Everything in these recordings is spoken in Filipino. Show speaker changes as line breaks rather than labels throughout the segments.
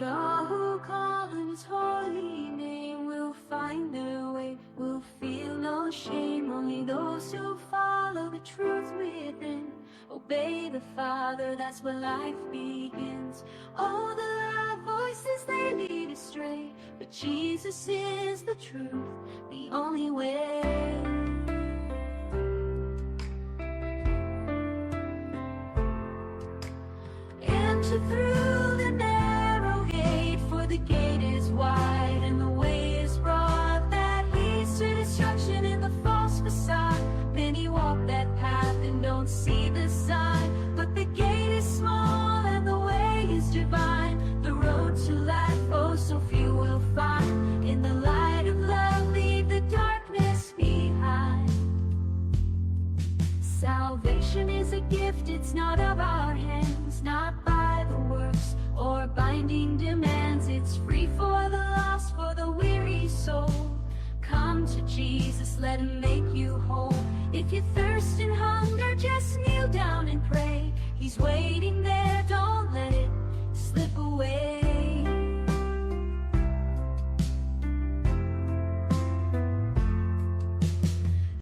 But all who call on his holy name will find their way, will feel no shame. Only those who follow the truth within, obey the Father, that's where life begins. All the loud voices, they lead astray, but Jesus is the truth, the only way. Enter through the narrow gate, for the gate is wide and the way is broad that leads to destruction in the false facade. Many walk that path and don't see the sign, but the gate is small and the way is divine. The road to life, oh so few will find. In the light of love, leave the darkness behind. Salvation is a gift, it's not of our hands, not by the works or binding demands. It's free for the lost, for the weary soul. Come to Jesus, let him make you whole. If you thirst and hunger, just kneel down and pray. He's waiting there, don't let it slip away.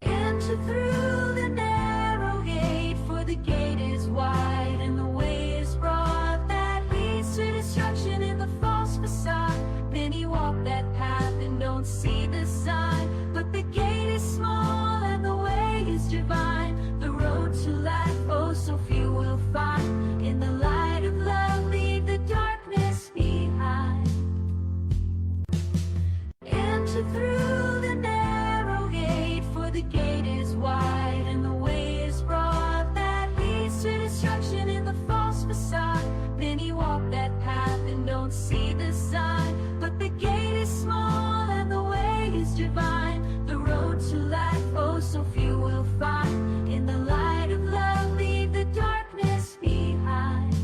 Enter through the narrow gate, for the gate is wide and the way is broad that leads to destruction in the false facade. Many walk that path and don't see the sign, but the gate is small and the way is divine. The road to life, oh so few will find. In the light of love, leave the darkness behind. Enter through the narrow gate, for the gate is wide and the way is broad that leads to destruction in the false facade. Many walk that path and don't see the sign, but the gate is small and the way is divine. The road to life, oh so few will find. In the light of love, leave the darkness behind.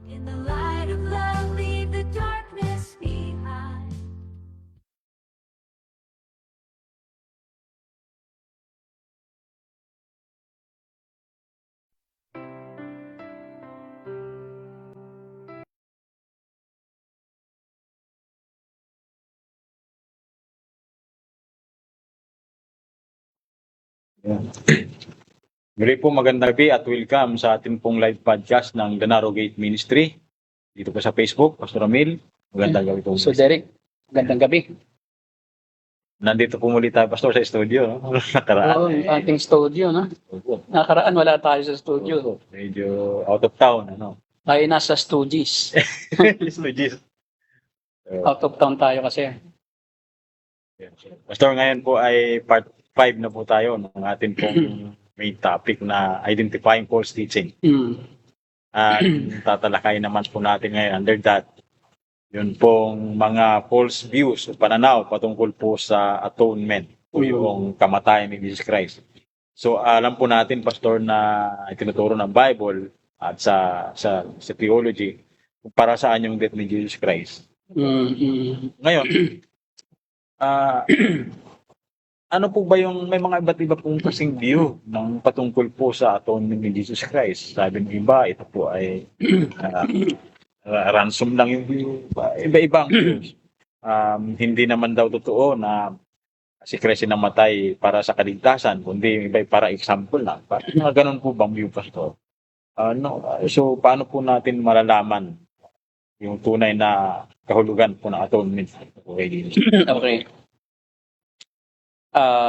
In the light of love, leave the darkness behind.
Yan. Muli po magandang gabi at welcome sa ating pong live podcast ng The Narrow Gate Ministry. Dito po sa Facebook, Pastor Ramil. Magandang gabi po.
So Derek, magandang gabi.
Nandito po muli tayo, Pastor, sa studio. No? Nakaraan.
Oo, yung ating studio, no?
Opo.
Nakaraan wala tayo sa studio.
Opo. Medyo out of town. Ano?
Tayo nasa studios.
Studios.
Out of town tayo kasi.
Pastor, ngayon po ay part 5 na po tayo ng ating pong main topic na identifying false teaching. At tatalakayin naman po natin ngayon under that, yun pong mga false views o pananaw patungkol po sa atonement o yung kamatayan ni Jesus Christ. So alam po natin, Pastor, na itinuturo ng Bible at sa theology kung para saan yung death ni Jesus Christ. Ngayon, ano po ba yung may mga iba't iba pong kasing view ng patungkol po sa atonement ni Jesus Christ? Sabi ng iba, ito po ay ransom lang yung view. Iba-ibang views. Hindi naman daw totoo na si Christ namatay para sa kaligtasan, kundi yung iba ay para example lang. Ganun po bang view, Pastor? So, paano po natin malalaman yung tunay na kahulugan po ng atonement?
Okay.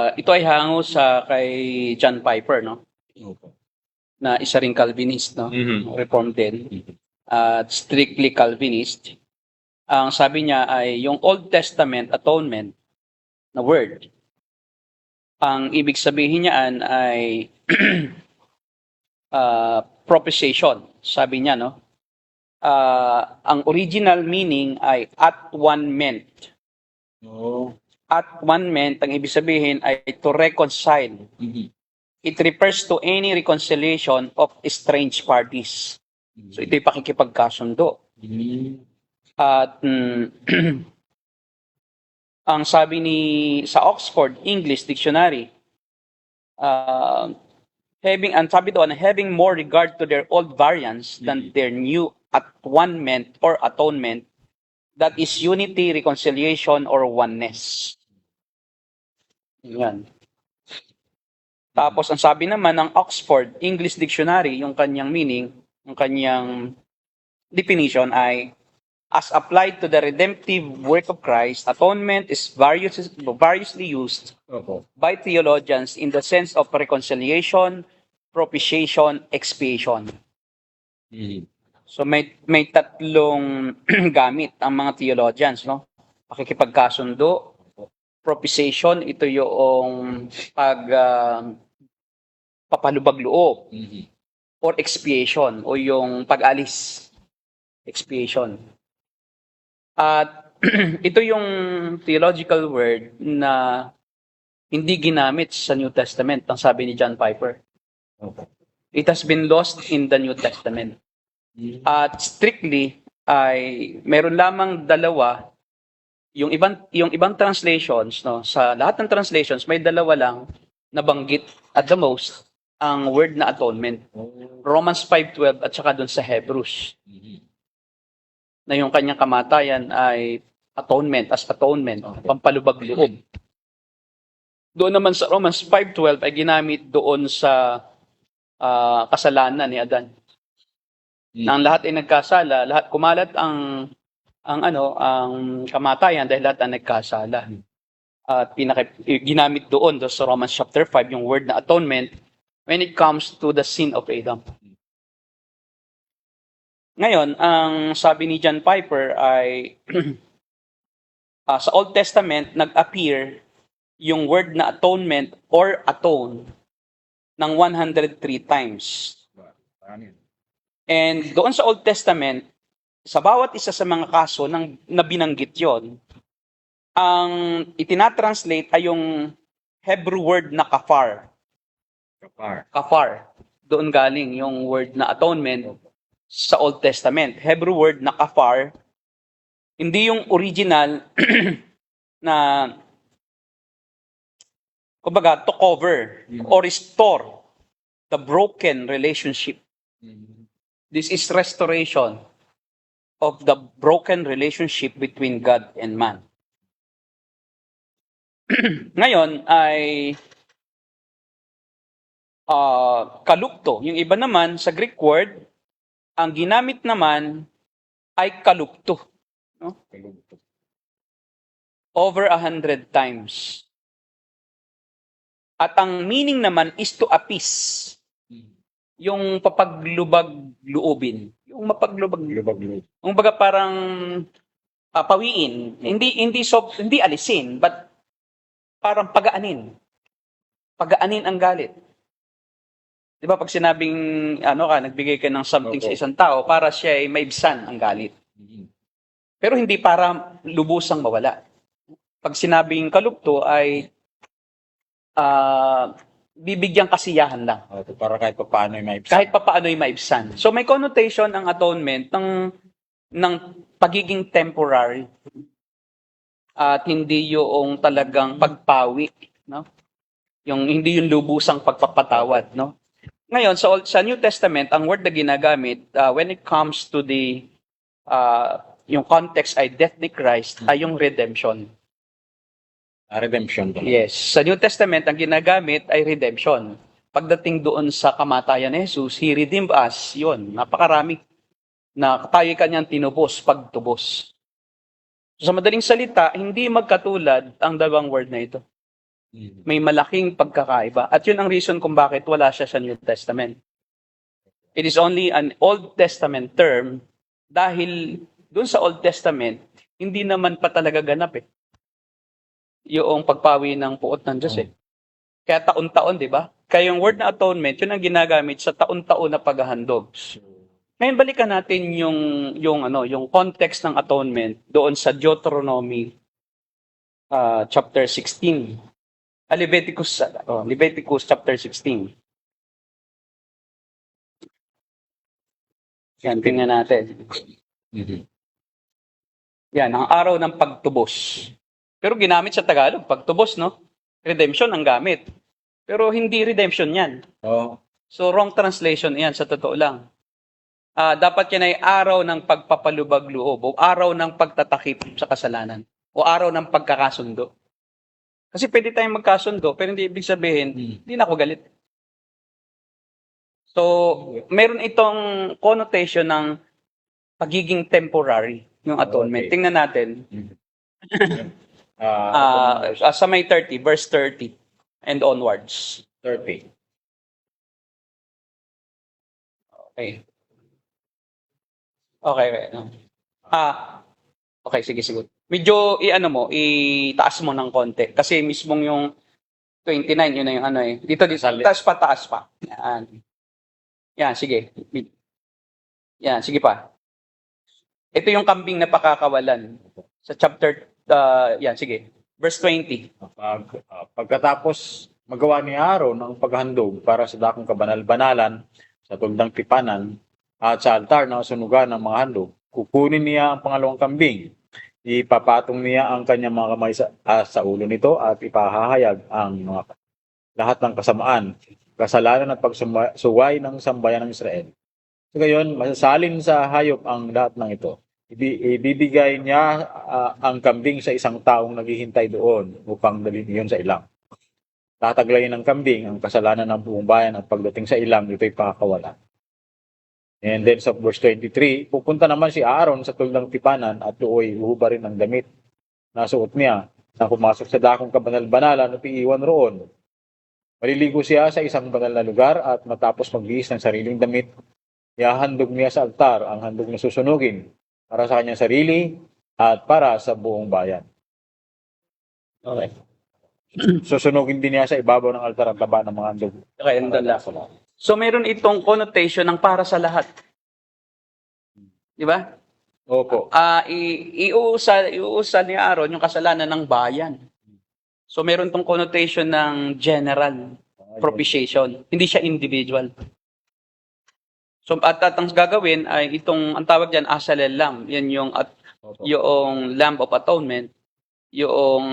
Ito ay hango sa kay John Piper, no? Na isa ring Calvinist, no? Reformed din. At strictly Calvinist. Ang sabi niya ay yung Old Testament atonement na word. Ang ibig sabihin niyan ay propitiation. Sabi niya, no? Ang original meaning ay at one meant. At one meant, ang ibig sabihin ay to reconcile. It refers to any reconciliation of estranged parties. So ito'y pakikipagkasundo. At ang sabi sa Oxford English Dictionary, having more regard to their old variants than their new at one meant or atonement That is unity, reconciliation, or oneness. Yan. Tapos, ang sabi naman ng Oxford English Dictionary, yung kanyang meaning, yung kanyang definition ay, as applied to the redemptive work of Christ, atonement is variously used
Opo.
by theologians in the sense of reconciliation, propitiation, expiation. So may tatlong gamit ang mga theologians, no? Pakikipagkasundo, propitiation, ito yung papalubag loob, or expiation, o yung pag-alis, expiation. At ito yung theological word na hindi ginamit sa New Testament, ang sabi ni John Piper. It has been lost in the New Testament. At strictly ay meron lamang dalawa, yung ibang translations, no, sa lahat ng translations may dalawa lang nabanggit at the most ang word na atonement. Romans 5:12 at saka doon sa Hebrews. Na yung kanyang kamatayan ay atonement, as atonement, pampalubag loob. Doon naman sa Romans 5:12 ay ginamit doon sa kasalanan ni Adan. Nang lahat ay nagkasala, lahat kumalat ang kamatayan dahil lahat ay nagkasala. At ginamit doon sa Romans chapter 5 yung word na atonement when it comes to the sin of Adam. Ngayon, ang sabi ni John Piper ay sa Old Testament nag-appear yung word na atonement or atone ng 103 times. And doon sa Old Testament, sa bawat isa sa mga kaso na binanggit yon, ang itinatranslate ay yung Hebrew word na kafar. Kafar. Doon galing yung word na atonement sa Old Testament. Hebrew word na kafar, hindi yung original na kumbaga to cover or restore the broken relationship. This is restoration of the broken relationship between God and man. Ngayon ay kalupto. Yung iba naman sa Greek word, ang ginamit naman ay kalupto. No? Over 100 times. At ang meaning naman is to appease. Yung papaglubag-luobin. Yung mapaglubag-luobin. Yung baga parang pawiin. Hindi alisin, but parang pagaanin. Pagaanin ang galit. Di ba pag sinabing nagbigay ka ng something sa isang tao para siya ay maibsan ang galit. Pero hindi para lubusang mawala. Pag sinabing kalupto ay bibigyan kasiyahan lang.
Para kahit papaano ay maibsan.
Kahit papaano ay maibsan. So may connotation ang atonement ng pagiging temporary at hindi yung talagang pagpawi, no? Yung hindi yung lubusang pagpapatawad, no? Ngayon sa New Testament, ang word na ginagamit when it comes to the yung context ay death ni Christ ay yung redemption.
Redemption.
Yes. Sa New Testament, ang ginagamit ay redemption. Pagdating doon sa kamatayan ni Jesus, He redeemed us. Yun, napakarami. Na tayo kanyang tinubos, pagtubos. So, sa madaling salita, hindi magkatulad ang dalawang word na ito. May malaking pagkakaiba. At yun ang reason kung bakit wala siya sa New Testament. It is only an Old Testament term dahil doon sa Old Testament, hindi naman pa talaga ganap yung pagpawi ng puot ng Diyos Kaya taon-taon, di ba? Kaya yung word na atonement, yun ang ginagamit sa taon-taon na paghahandog. Ngayon balikan natin yung context ng atonement doon sa Deuteronomy chapter 16. Leviticus chapter 16. Yan, tingnan natin. Yan, ang araw ng pagtubos. Pero ginamit sa Tagalog, pagtubos, no? Redemption ang gamit. Pero hindi redemption yan. So, wrong translation yan, sa totoo lang. dapat yan ay araw ng pagpapalubag loob o araw ng pagtatakip sa kasalanan o araw ng pagkakasundo. Kasi pwede tayong magkasundo pero hindi ibig sabihin, hindi na ako galit. So, meron itong connotation ng pagiging temporary yung atonement.
Okay.
Tingnan natin. Sa may 30, verse 30 and onwards.
30.
Okay. Okay. No. Okay, sige. Medyo itaas mo ng konti. Kasi mismong yung 29, yun na yung ano eh. Dito, taas pa. Yan, sige. Yan, sige pa. Ito yung kambing na pakakawalan. Sa chapter, yan, sige. Verse 20.
Pagkatapos magawa ni Aaron ang paghandog para sa dakong kabanal-banalan sa tugdang tipanan at sa altar na sunugan ng mga handog, kukunin niya ang pangalawang kambing. Ipapatong niya ang kanyang mga kamay sa ulo nito at ipahahayag ang lahat ng kasamaan, kasalanan at pagsuway ng sambayan ng Israel. So ngayon, masasalin sa hayop ang lahat ng ito. Ibibigay niya ang kambing sa isang taong naghihintay doon upang dalhin iyon sa ilang. Tataglayin ng kambing ang kasalanan ng buong bayan at pagdating sa ilang, ito'y pakakawalan. And then sa verse 23, pupunta naman si Aaron sa tuldang tipanan at doon uhubarin ang damit na suot niya na pumasok sa dakong kabanal-banalan at iiwan roon. Maliligo siya sa isang banal na lugar at matapos magbihis ng sariling damit, ihahandog niya sa altar ang handog na susunugin para sa kanyang sarili at para sa buong bayan.
Okay.
Susunugin din niya sa ibabaw ng altar ang taba ng mga handog.
Okay, and the last. So, meron itong connotation ng para sa lahat. Di ba?
Opo.
Iuusal ni Aaron yung kasalanan ng bayan. So, meron tong connotation ng general propitiation. Hindi siya individual. So, at ang gagawin ay ang tawag dyan, asalel lamb. Yan yung Lamb of Atonement, yung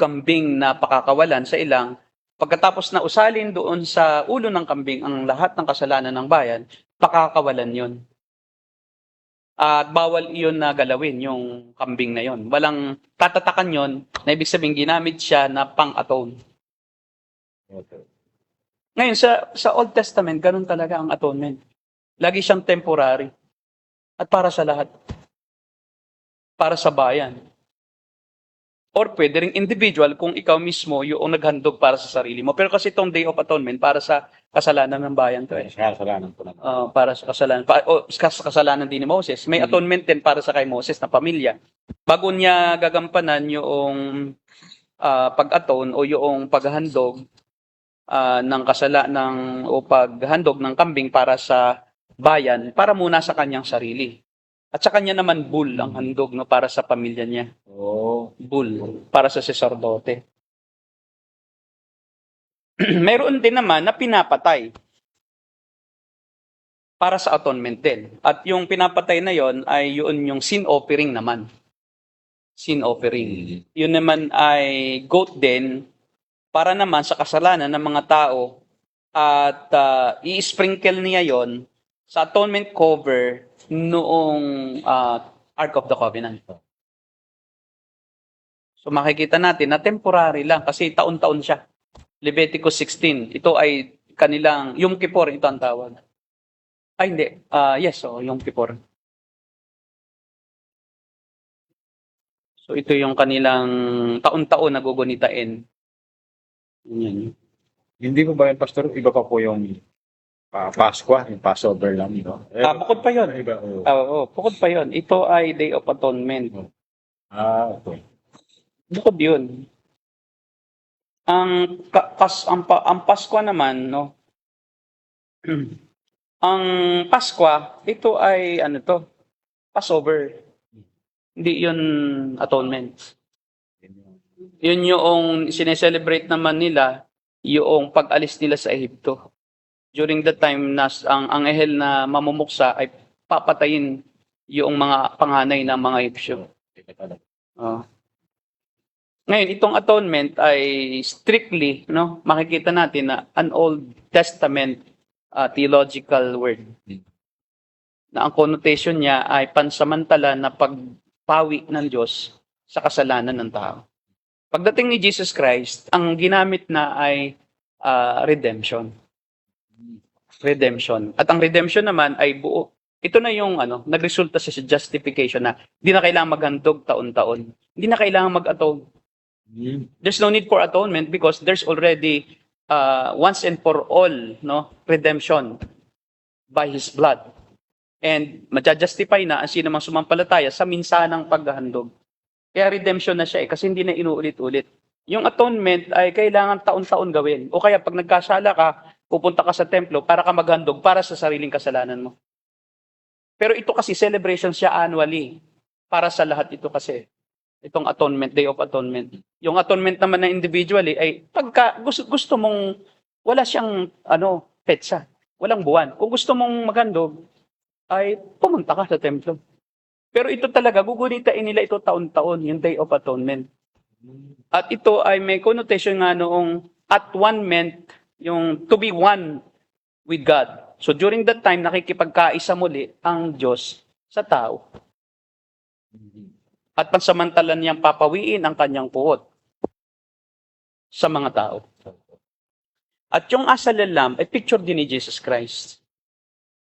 kambing na pakakawalan sa ilang. Pagkatapos na usalin doon sa ulo ng kambing ang lahat ng kasalanan ng bayan, pakakawalan yon. At bawal iyon na galawin, yung kambing na yon. Walang tatatakan yon na ibig sabihin ginamit siya na pang-atone.
Okay.
Ngayon, sa Old Testament, ganun talaga ang atonement. Lagi siyang temporary. At para sa lahat. Para sa bayan. Or pwede rin individual kung ikaw mismo yung naghandog para sa sarili mo. Pero kasi itong Day of Atonement, para sa kasalanan ng bayan to eh.
Kasalanan po naman.
Para sa kasalanan. Sa kasalanan din ni Moses. May atonement din para sa kay Moses na pamilya. Bago niya gagampanan yung pag-atone o yung paghandog o paghandog ng kambing para sa bayan, para muna sa kanyang sarili. At sa kanya naman bull ang handog no, para sa pamilya niya. Bull para sa saserdote. Meron din naman na pinapatay para sa atonement din. At yung pinapatay na yon ay yung sin offering naman. Sin offering. Yun naman ay goat din para naman sa kasalanan ng mga tao at i-sprinkle niya yon sa atonement cover noong Ark of the Covenant. So makikita natin na temporary lang kasi taon-taon siya. Leviticus 16, ito ay kanilang, Yom Kippur, ito ang tawag. Ay hindi, Yom Kippur. So ito yung kanilang taon-taon na gugunitain. Yan.
Hindi po ba yan, Pastor? Iba pa po yung Pasko, yung Passover lang. No?
Bukod pa yun.
Iba,
Bukod pa yun. Ito ay Day of Atonement.
Okay.
Bukod yun. Ang Pasko naman, no? Ang Pasko, ito ay Passover. Hindi yun atonement. Yun yung sineselebrate naman nila, yung pag-alis nila sa Ehipto. During the time na ang anghel na mamumuksa ay papatayin yung mga panganay ng mga Egyptyo. Ngayon, itong atonement ay strictly, no, makikita natin na an Old Testament theological word. na ang connotation niya ay pansamantala na pagpawi ng Diyos sa kasalanan ng tao. Pagdating ni Jesus Christ, ang ginamit na ay redemption. Redemption. At ang redemption naman ay buo. Ito na yung nagresulta sa justification na hindi na kailangan maghandog taon-taon. Hindi na kailangan mag-atone. There's no need for atonement because there's already once and for all redemption by His blood. And maja-justify na ang sino mang sumampalataya sa minsanang paghahandog. Kaya redemption na siya kasi hindi na inuulit-ulit. Yung atonement ay kailangan taon-taon gawin. O kaya pag nagkasala ka, pupunta ka sa templo para ka maghandog para sa sariling kasalanan mo. Pero ito kasi celebration siya annually. Para sa lahat ito kasi. Itong atonement, Day of Atonement. Yung atonement naman na individually ay pagka gusto mong wala siyang petsa. Walang buwan. Kung gusto mong maghandog, ay pumunta ka sa templo. Pero ito talaga, gugunitain nila ito taon-taon, yung Day of Atonement. At ito ay may connotation nga noong at one meant yung to be one with God. So during that time, nakikipagkaisa muli ang Diyos sa tao. At pansamantalan niyang papawiin ang kanyang puot sa mga tao. At yung asal ng lamb ay picture din ni Jesus Christ.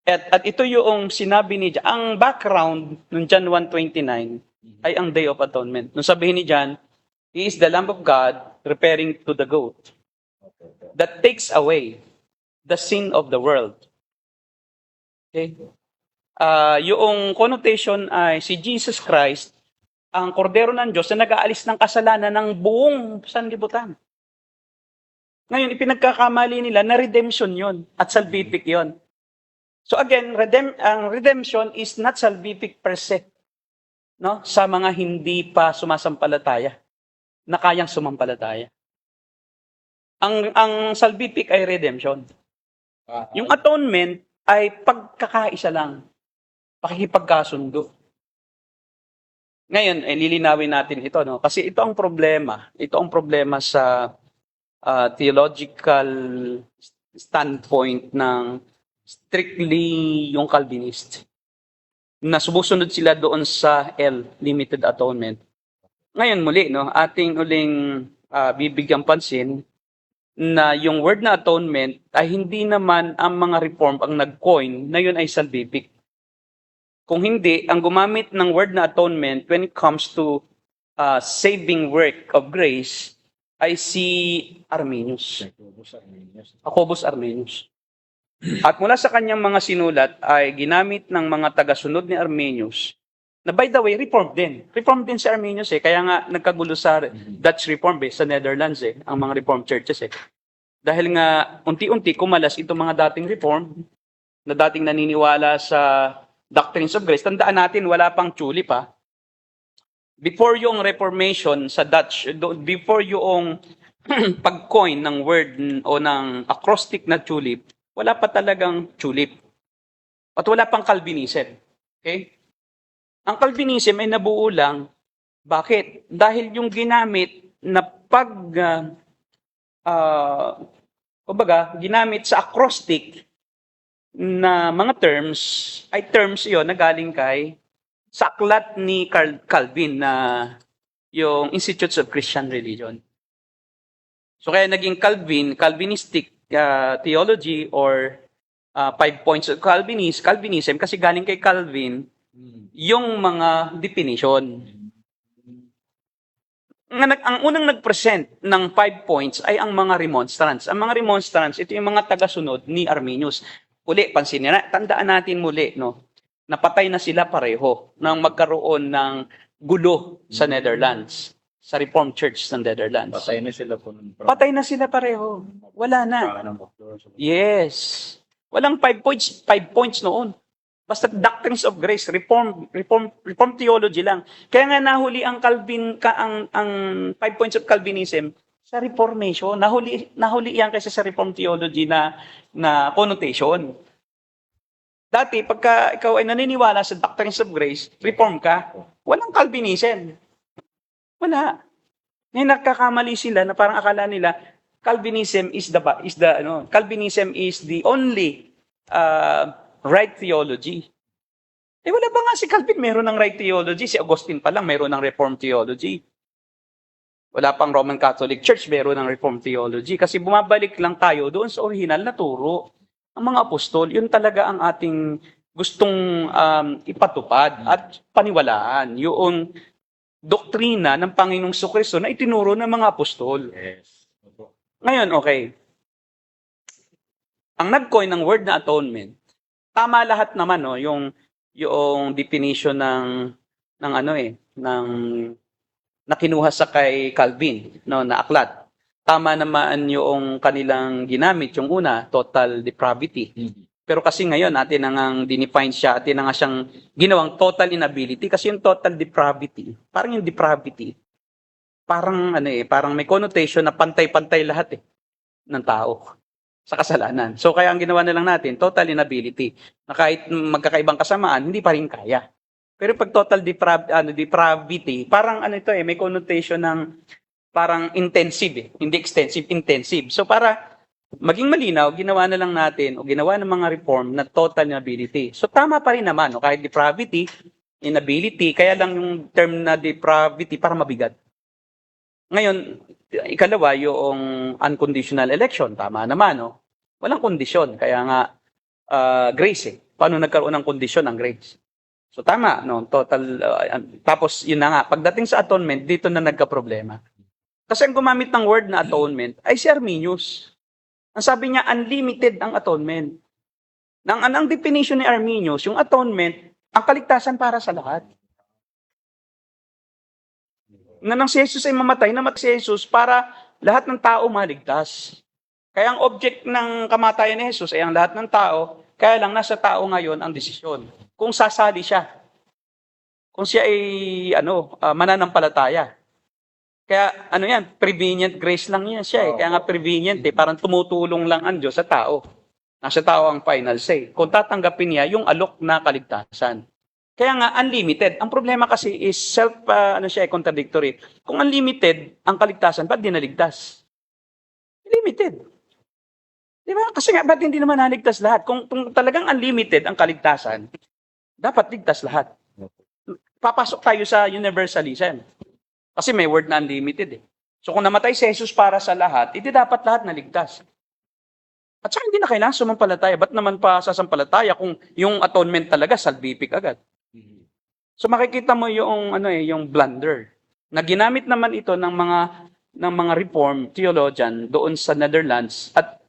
At ito yung sinabi ni John. Ang background ng John 1:29 ay ang Day of Atonement. Nung sabihin ni John, He is the Lamb of God, referring to the goat, that takes away the sin of the world. Okay? Yung connotation ay si Jesus Christ, ang kordero ng Diyos na nag-aalis ng kasalanan ng buong sanlibutan. Ngayon, ipinagkakamali nila na redemption yon at salvific yon. So again, ang redemption is not salvific per se, sa mga hindi pa sumasampalataya, na kayang sumampalataya. Ang salvific ay redemption. Yung atonement ay pagkakaisa lang, pakikipagkasundo. Ngayon, lilinawin natin ito, kasi ito ang problema. Ito ang problema sa theological standpoint ng strictly yung Calvinist. Na sumusunod sila doon sa limited atonement. Ngayon muli, ating uling bibigyan pansin na yung word na atonement ay hindi naman ang mga reform ang nag-coin na yun ay salvific. Kung hindi, ang gumamit ng word na atonement when it comes to saving work of grace ay si Arminius. Jacobus Arminius. At mula sa kanyang mga sinulat ay ginamit ng mga tagasunod ni Arminius na by the way, reformed din. Reformed din si Arminius Kaya nga nagkagulo sa Dutch Reform sa Netherlands ang mga Reformed churches Dahil nga unti-unti kumalas itong mga dating Reformed na dating naniniwala sa doctrines of grace. Tandaan natin, wala pang tulip Before yung Reformation sa Dutch, before yung pag-coin ng word o ng acrostic na tulip, wala pa talagang tulip. At wala pang Calvinism. Okay? Ang Calvinism ay nabuo lang. Bakit? Dahil yung ginamit na ginamit sa acrostic na mga terms, ay terms yon na galing kay sa aklat ni Calvin na yung Institutes of Christian Religion. So kaya naging Calvinistic theology or 5 points of Calvinism kasi galing kay Calvin yung mga definition. Ang unang nag-present ng 5 points ay ang mga remonstrants. Ang mga remonstrants, ito yung mga tagasunod ni Arminius. Uli, pansinin na, tandaan natin muli, napatay na sila pareho nang magkaroon ng gulo sa Netherlands, sa Reformed Church sa Netherlands.
Patay na sila po.
Patay na sila pareho. Wala na. Yes. Walang 5 points noon. Basta doctrines of grace, reform theology lang. Kaya nga nahuli ang ang 5 points of Calvinism sa Reformation. Nahuli yan kasi sa reform theology na connotation. Dati, pagka ikaw ay naniniwala sa doctrines of grace, reform ka, walang Calvinism. Wala. Ngayon nagkakamali sila na parang akala nila Calvinism is the only right theology. Wala ba nga si Calvin meron ng right theology? Si Augustine pa lang meron ng Reformed theology. Wala pang Roman Catholic Church meron ng Reformed theology. Kasi bumabalik lang tayo doon sa original na turo. Ang mga apostol, yun talaga ang ating gustong ipatupad at paniwalaan. Yung doktrina ng Panginoong Jesucristo na itinuro ng mga apostol.
Yes.
Ngayon, okay. Ang nag-coin ng word na atonement, tama lahat naman, no, yung definition ng nakinuha sa kay Calvin, no, na aklat. Tama naman yung kanilang ginamit, yung una, total depravity. Pero kasi ngayon, atin na ngang dinefine siya, atin na nga siyang ginawang total inability. Kasi yung total depravity, parang yung depravity, parang parang may connotation na pantay-pantay lahat ng tao sa kasalanan. So kaya ang ginawa na lang natin, total inability. Na kahit magkakaibang kasamaan, hindi pa rin kaya. Pero pag total depravity, parang may connotation ng parang intensive hindi extensive, intensive. So para maging malinaw, ginawa na lang natin o ginawa ng mga reform na total inability. So tama pa rin naman, no? Kahit depravity, inability, kaya lang yung term na depravity para mabigat. Ngayon, ikalawa, yung unconditional election, tama naman, no? Walang kondisyon, kaya nga grace Paano nagkaroon ng kondisyon ang grace? So tama, no? Total, tapos yun na nga, pagdating sa atonement, dito na nagka-problema. Kasi ang gumamit ng word na atonement ay si Arminius. Ang sabi niya, unlimited ang atonement. Ang definition ni Arminius, yung atonement, ang kaligtasan para sa lahat. Na nang si Jesus ay mamatay, namatay si Jesus para lahat ng tao maligtas. Kaya ang object ng kamatayan ni Jesus ay ang lahat ng tao, kaya lang nasa tao ngayon ang desisyon. Kung sasali siya, kung siya ay mananampalataya. Kaya prevenient grace lang yan siya . Kaya nga prevenient parang tumutulong lang ang Diyos sa tao. Nasa tao ang final say. Kung tatanggapin niya yung alok na kaligtasan. Kaya nga unlimited. Ang problema kasi is contradictory. Kung unlimited ang kaligtasan, ba't di naligtas? Limited. Di ba? Kasi nga, ba't hindi naman naligtas lahat? Kung talagang unlimited ang kaligtasan, dapat ligtas lahat. Papasok tayo sa universalism. Kasi may word na unlimited . So kung namatay si Jesus para sa lahat, hindi dapat lahat naligtas. At saka hindi na kailangan sumampalataya. Ba't naman pa sasampalataya kung yung atonement talaga salvific agad? So makikita mo yung yung blunder na ginamit naman ito ng mga reform theologian doon sa Netherlands at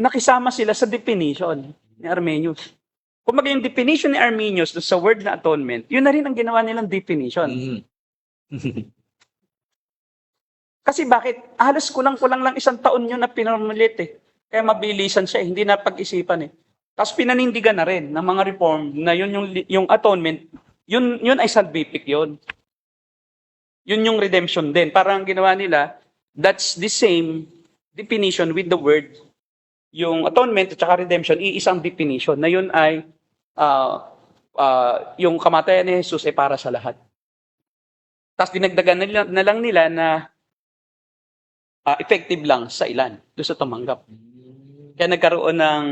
nakisama sila sa definition ni Arminius. Kung yung definition ni Arminius sa word na atonement, yun na rin ang ginawa nilang definition. Kasi bakit? Halos kulang-kulang lang 1 taon yun na pinarmulit . Kaya mabilisan siya, hindi na pag-isipan . Tapos pinanindigan na rin ng mga reform na yun yung atonement, yun ay salvific yun. Yun yung redemption din. Parang ginawa nila, that's the same definition with the word. Yung atonement at saka redemption, iisang definition na yun ay yung kamatayan ni Jesus ay para sa lahat. Tapos dinagdagan na lang nila na effective lang sa ilan, doon sa tumanggap. Kaya nagkaroon ng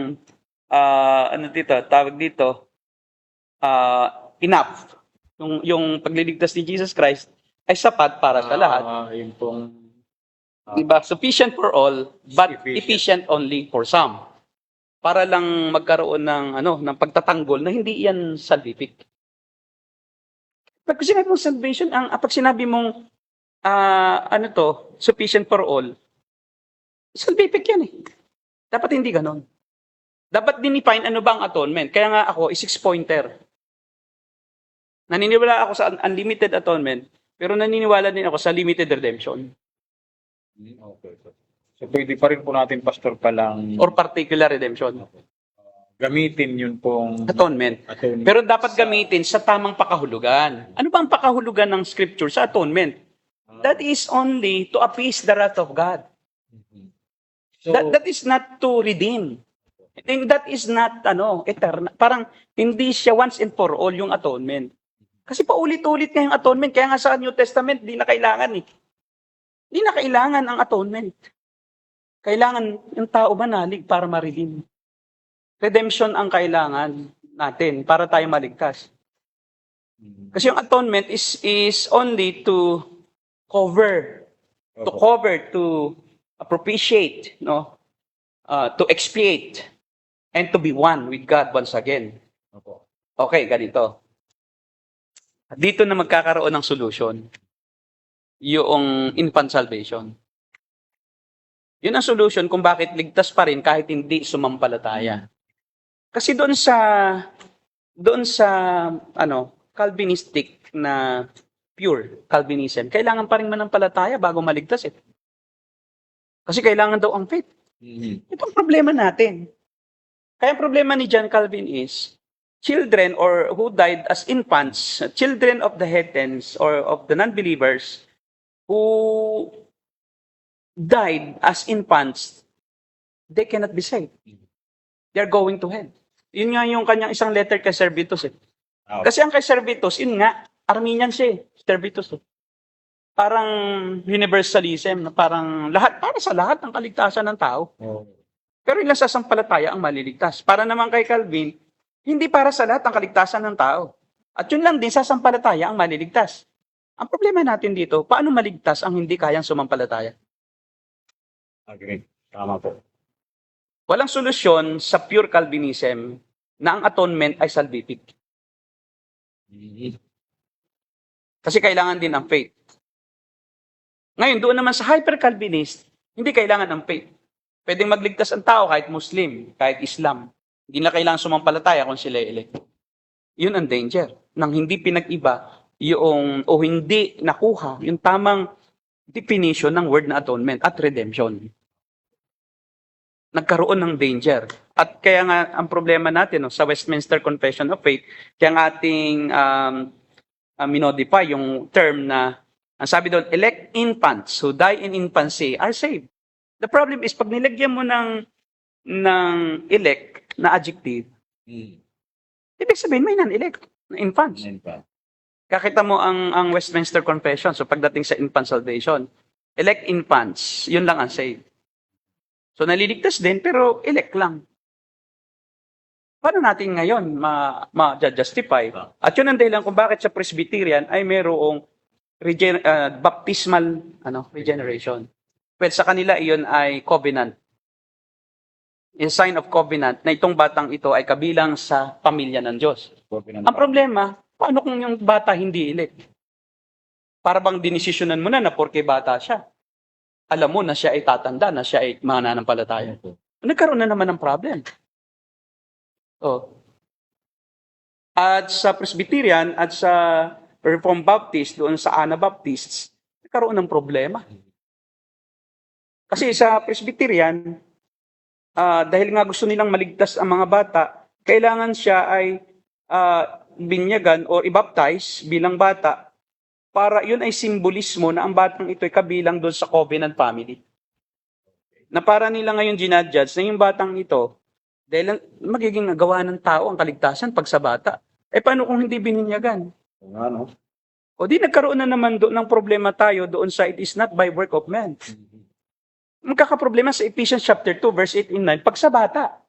tawag dito, enough. Yung pagliligtas ni Jesus Christ ay sapat para sa lahat.
Yung pong
Diba? Sufficient for all, but efficient only for some. Para lang magkaroon ng pagtatanggol na hindi yan salvific. Pag sinabi mong salvation, pag sinabi mong sufficient for all, salvific yan . Dapat hindi ganon. Dapat dinefine ano ba ang atonement. Kaya nga ako, 6-pointer. Naniniwala ako sa unlimited atonement, pero naniniwala din ako sa limited redemption.
Okay. So pwede pa rin po natin, Pastor, palang
Or particular redemption.
gamitin yun pong
Atonement.
atonement.
Pero dapat gamitin sa tamang pakahulugan. Ano ba ang pakahulugan ng scripture sa atonement? That is only to appease the wrath of God.
So,
That is not to redeem. And that is not eternal. Parang hindi siya once and for all yung atonement. Kasi paulit-ulit nga yung atonement. Kaya nga sa New Testament, di na kailangan . Hindi na kailangan ang atonement. Kailangan yung tao manalig para ma-redeem. Redemption ang kailangan natin para tayo maligtas. Kasi yung atonement is only to cover, to propitiate, no? To expiate, and to be one with God once again.
Opo.
Okay, ganito. Dito na magkakaroon ng solution. Yung infant salvation. Yun ang solution kung bakit ligtas pa rin kahit hindi sumampalataya. Kasi doon sa Calvinistic na pure Calvinism, kailangan pa rin manampalataya bago maligtas eh. Kasi kailangan daw ang faith. Ito ang problema natin. Kaya ang problema ni John Calvin is, children or who died as infants, children of the heathens or of the non-believers who died as infants, they cannot be saved. They're going to hell. Yun nga yung kanyang isang letter kay Servetus eh. Kasi ang kay Servetus, yun nga, Arminian siya eh, Servetus eh. Parang universalism, na parang para sa lahat ng kaligtasan ng tao. Pero ilang sasampalataya ang maliligtas. Para naman kay Calvin, hindi para sa lahat ng kaligtasan ng tao. At yun lang din, sasampalataya ang maliligtas. Ang problema natin dito, paano maligtas ang hindi kayang sumampalataya?
Agree. Tama po.
Walang solusyon sa pure Calvinism na ang atonement ay salvific. Kasi kailangan din ng faith. Ngayon, doon naman sa hyper-Calvinist, hindi kailangan ng faith. Pwedeng magligtas ang tao kahit Muslim, kahit Islam. Hindi na kailangan sumampalataya kung sila elect. Yun ang danger. Nang hindi pinag-iba o hindi nakuha yung tamang definition ng word na atonement at redemption. Nagkaroon ng danger. At kaya nga ang problema natin sa Westminster Confession of Faith, kaya nga ating minodify yung term na, ang sabi doon, elect infants who die in infancy are saved. The problem is, pag nilagyan mo ng elect na adjective, ibig sabihin may non-elect na infants. Kakita mo ang Westminster Confession, so pagdating sa infant salvation, elect infants, yun lang ang saved. So naliligtas din, pero elect lang. Paano natin ngayon ma-justify? At yun ang dahilan kung bakit sa Presbyterian ay mayroong baptismal regeneration. Well, sa kanila iyon ay covenant. A sign of covenant na itong batang ito ay kabilang sa pamilya ng Diyos. Ang problema, paano kung yung bata hindi elect? Para bang dinesisyonan mo na porke bata siya? Alam mo na siya ay tatanda, na siya ay mananampalataya. Nagkaroon na naman ng problem. At sa Presbyterian at sa Reformed Baptist, doon sa Anabaptists, nagkaroon ng problema. Kasi sa Presbyterian, dahil nga gusto nilang maligtas ang mga bata, kailangan siya ay binyagan o ibaptize bilang bata para yun ay simbolismo na ang batang ito ay kabilang doon sa covenant family. Na para nila ngayon ginadjudge na yung batang ito, dahil magiging nagawa ng tao ang kaligtasan pag sa bata. Paano kung hindi bininyagan? O di nagkaroon na naman doon ng problema tayo doon sa it is not by work of man. Magkakaproblema sa Ephesians chapter 2 verse 8 and 9 pag sa bata.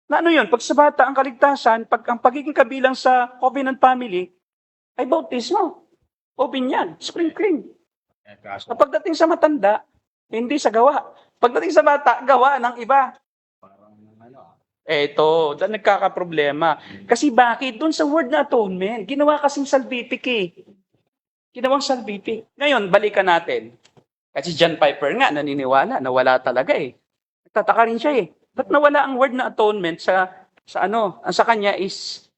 Na ano yun? Pag sa bata ang kaligtasan, ang pagiging kabilang sa covenant family ay bautismo o binyan, sprinkling. Kapag dating sa matanda, hindi sa gawa. Pagdating sa bata, gawa ng iba. Ito, doon nagkakaproblema. Kasi bakit? Doon sa word na atonement, ginawa kasing salvific eh. Ginawang salvific. Ngayon, balikan natin. Kasi John Piper nga, naniniwala, nawala talaga eh. Nagtataka rin siya eh. Ba't nawala ang word na atonement sa kanya is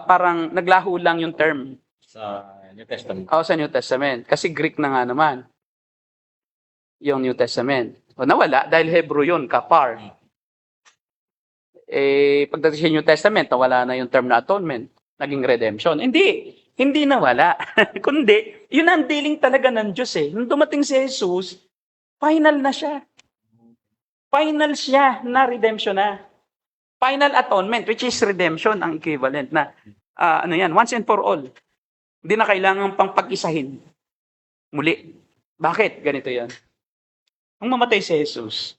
parang naglaho lang yung term.
Sa New Testament.
Sa New Testament. Kasi Greek na nga naman. Yung New Testament. Nawala dahil Hebrew yun, kapar. Pagdating sa New Testament, nawala na yung term na atonement. Naging redemption. Hindi nawala. Kundi, yun ang dealing talaga ng Diyos eh. Nung dumating si Jesus, final na siya. Final siya na redemption na. Final atonement, which is redemption, ang equivalent na. Once and for all. Hindi na kailangan pang pag-isahin. Muli. Bakit? Ganito yan. Nung mamatay si Jesus,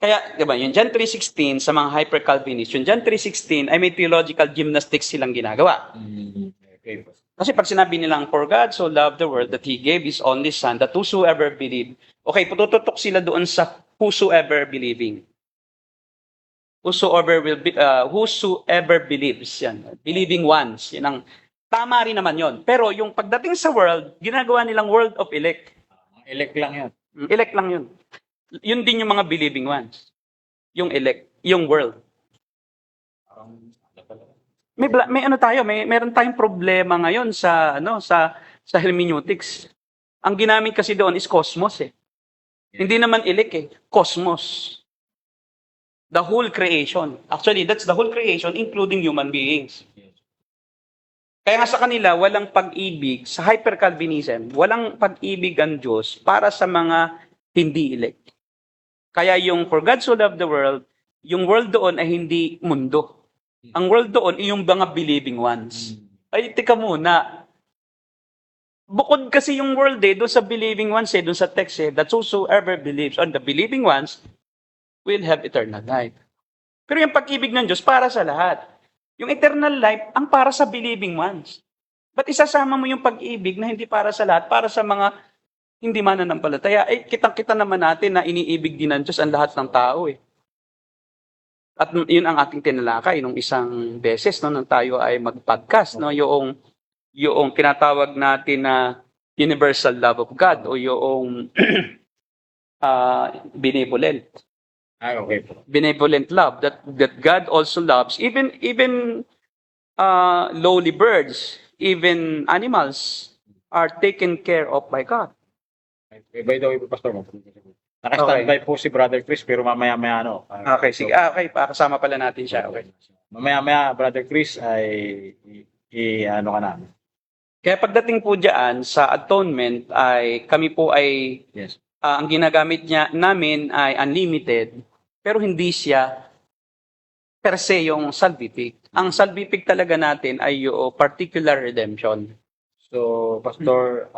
kaya, di ba, yung John 3:16 sa mga hyper-Calvinist, yung John 3:16 ay may theological gymnastics silang ginagawa.
Okay po.
Kasi pag sinabi nilang, for God so loved the world that He gave His only Son, that whosoever believe, okay, putututok sila doon sa whosoever believing. Whosoever believes, yan. Believing ones, yan ang, tama rin naman yon. Pero yung pagdating sa world, ginagawa nilang world of elect.
Elect lang yan.
Elect lang yun. Yun din yung mga believing ones. Yung elect, yung world. May ano tayo, meron tayong problema ngayon sa hermeneutics. Ang ginamit kasi doon is cosmos eh. Hindi naman elect eh, cosmos. The whole creation. Actually, that's the whole creation including human beings. Kaya nga sa kanila, walang pag-ibig, sa hyper-Calvinism, walang pag-ibig ang Diyos para sa mga hindi elect. Kaya yung for God so loved the world, yung world doon ay hindi mundo. Ang world doon ay yung mga believing ones. Ay, tika muna. Bukod kasi yung world doon sa believing ones doon sa text that whosoever believes on the believing ones will have eternal life. Pero yung pag-ibig ng Diyos para sa lahat. Yung eternal life, ang para sa believing ones. Ba't isasama mo yung pag-ibig na hindi para sa lahat, para sa mga hindi mananampalataya? Eh, kitang-kita naman natin na iniibig din ng Diyos ang lahat ng tao eh. At yun ang ating tinalakay nung isang beses nung tayo ay mag-podcast, yung tinatawag natin na universal love of God o yung benevolent.
Okay po.
Benevolent love that God also loves even lowly birds, even animals are taken care of by God.
By the way, Pastor, naka-standby po si Brother Chris, pero mamaya-maya
Okay, sige. Okay, kasama pala natin siya. Okay.
Mamaya-maya, Brother Chris, ay ano ka na.
Kaya pagdating po diyan sa atonement ay kami po ay
Yes.
ang ginagamit namin ay unlimited, pero hindi siya per se yung salvific. Ang salvific talaga natin ay yung particular redemption.
So, Pastor,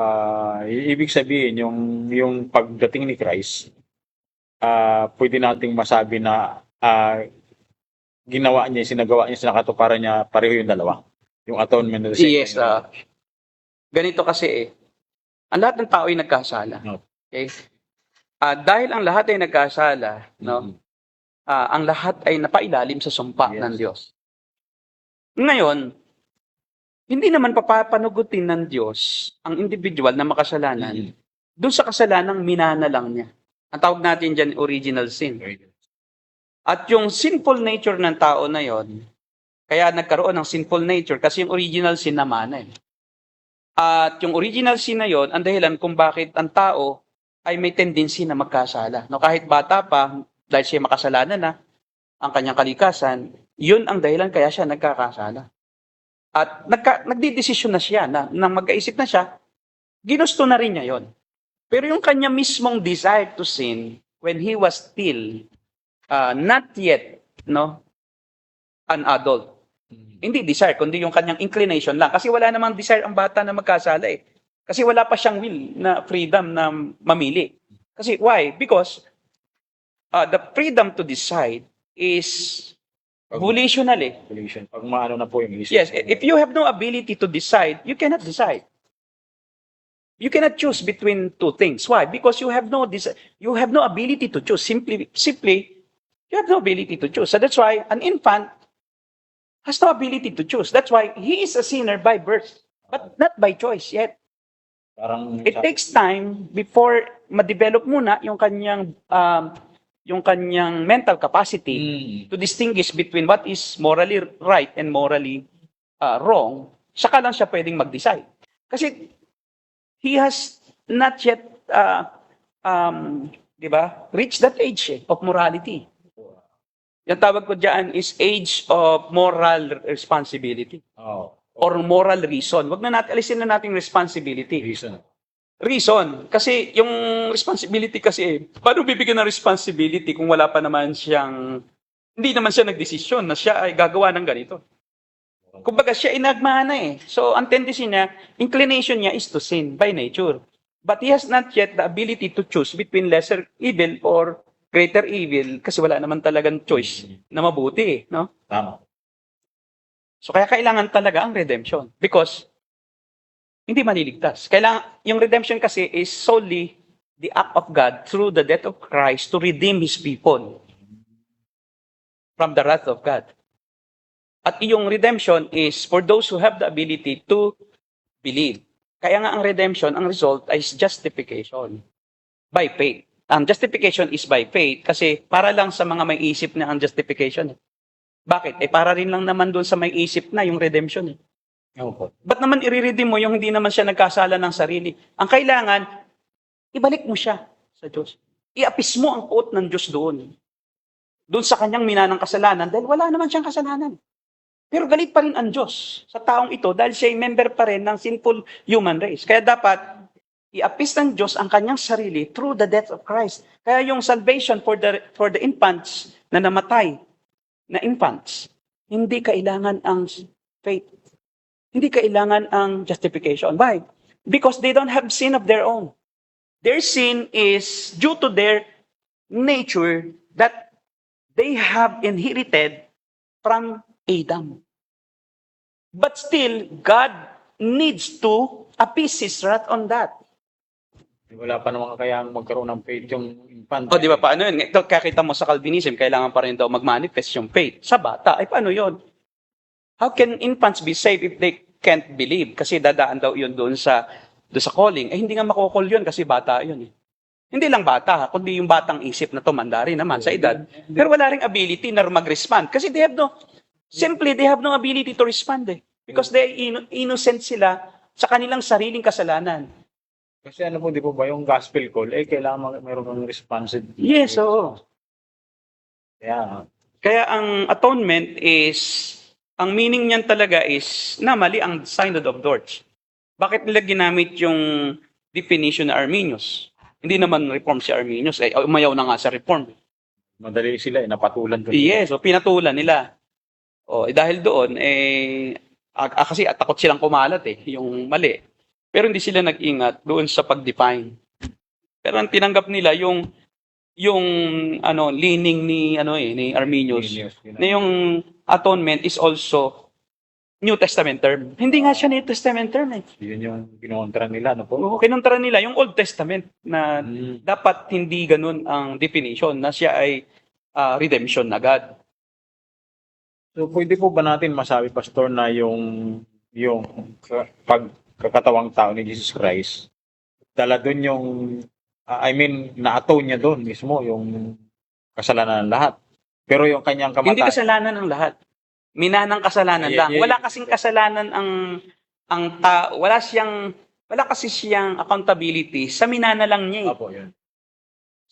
ibig sabihin, yung pagdating ni Christ, pwede nating masabi na sinagawa niya, sinakatuparan niya, pareho yung dalawa. Yung atonement at the same
Yes,
time.
ganito kasi ang lahat ng tao ay nagkasala.
No.
Okay? Dahil ang lahat ay nagkasala, no? Ang lahat ay napailalim sa sumpa
Yes.
ng Diyos. Ngayon, hindi naman papapanugutin ng Diyos ang individual na makasalanan doon sa kasalanang minana lang niya. Ang tawag natin dyan, original sin. At yung sinful nature ng tao na yon, kaya nagkaroon ng sinful nature kasi yung original sin na mana. At yung original sin na yon, ang dahilan kung bakit ang tao ay may tendency na magkasala. No, kahit bata pa, dahil siya makasalanan na, ang kanyang kalikasan, yun ang dahilan kaya siya nagkakasala. At nagdidesisyon na siya, na magkaisip na siya, ginusto na rin niya yon. Pero yung kanya mismong desire to sin, when he was still not yet an adult, hindi desire, kundi yung kanyang inclination lang. Kasi wala namang desire ang bata na magkasala eh. Kasi wala pa siyang will na freedom na mamili. Kasi why? Because the freedom to decide is volitional eh.
Pag maano na po yung isip.
Yes, if you have no ability to decide, you cannot decide. You cannot choose between two things. Why? Because you have no ability to choose. Simply, you have no ability to choose. So that's why an infant has no ability to choose. That's why he is a sinner by birth, but not by choice yet.
Parang
It takes time before ma-develop muna yung kanyang mental capacity to distinguish between what is morally right and morally wrong. Saka lang siya pwedeng mag-decide. Kasi he has not yet reached that age of morality. Yung tawag ko dyan is age of moral responsibility. Or moral reason. Wag na natin, alisin na natin responsibility. Reason. Kasi yung responsibility kasi, paano bibigyan ng responsibility kung wala pa naman siyang, hindi naman siya nagdesisyon na siya ay gagawa ng ganito. Kumbaga siya inagmana eh. So ang tendency niya, inclination niya is to sin by nature. But he has not yet the ability to choose between lesser evil or greater evil kasi wala naman talagang choice na mabuti eh. No?
Tama.
So kaya kailangan talaga ang redemption. Because hindi maliligtas. Kailangan, yung redemption kasi is solely the act of God through the death of Christ to redeem His people from the wrath of God. At yung redemption is for those who have the ability to believe. Kaya nga ang redemption, ang result is justification by faith. Ang justification is by faith kasi para lang sa mga may isip na ang justification. Bakit? Para rin lang naman doon sa may isip na yung redemption.
Opo.
Ba't naman i-redeem mo yung hindi naman siya nagkasala ng sarili? Ang kailangan, ibalik mo siya sa Diyos. Iapis mo ang oath ng Diyos doon. Doon sa kanyang minanang kasalanan dahil wala naman siyang kasalanan. Pero galit pa rin ang Diyos sa taong ito dahil siya ay member pa rin ng sinful human race. Kaya dapat iapis ng Diyos ang kanyang sarili through the death of Christ. Kaya yung salvation for the infants na namatay, na infants, hindi kailangan ang faith. Hindi kailangan ang justification. Why? Because they don't have sin of their own. Their sin is due to their nature that they have inherited from Adam. But still, God needs to appease His wrath on that.
Wala pa naman kaya magkaroon ng faith yung infant.
O, di ba, paano yun? Ito, kakita mo sa Calvinism, kailangan pa rin daw mag-manifest yung faith. Sa bata, ay paano yun? How can infants be saved if they can't believe? Kasi dadaan daw yun doon sa calling. Hindi nga makukol yun kasi bata yun. Hindi lang bata, kundi yung batang isip na tumanda rin naman sa edad. Pero wala ring ability na mag-respond. Kasi they have no ability to respond Because they innocent sila sa kanilang sariling kasalanan.
Kasi ano po, di po ba yung gospel call, kailangan mayroon kang responsive.
Yes, oo. Kaya ang atonement is, ang meaning niyan talaga is, na mali ang Synod of Dort. Bakit nila ginamit yung definition na Arminius? Hindi naman reform si Arminius, umayaw na nga sa reform.
Madali sila, napatulan ko.
Yes, pinatulan nila. Dahil doon, kasi takot silang kumalat yung mali. Pero hindi sila nag-ingat doon sa pag-define. Pero ang tinanggap nila yung leaning ni Arminius na yung atonement is also New Testament term. Hindi nga siya New Testament term
Yun yung kinontra nila, no po?
Oo, kinontra nila yung Old Testament na dapat hindi ganun ang definition na siya ay redemption agad.
So, pwede po ba natin masabi, Pastor, na yung pagkakatawang tao ni Jesus Christ, dala doon yung, na-atone niya doon mismo, yung kasalanan ng lahat. Pero yung kanyang kamatay.
Hindi kasalanan ng lahat. Minanang kasalanan lang. Wala kasing kasalanan ang tao. Wala kasi siyang accountability. Sa minana lang niya.
Opo, yun.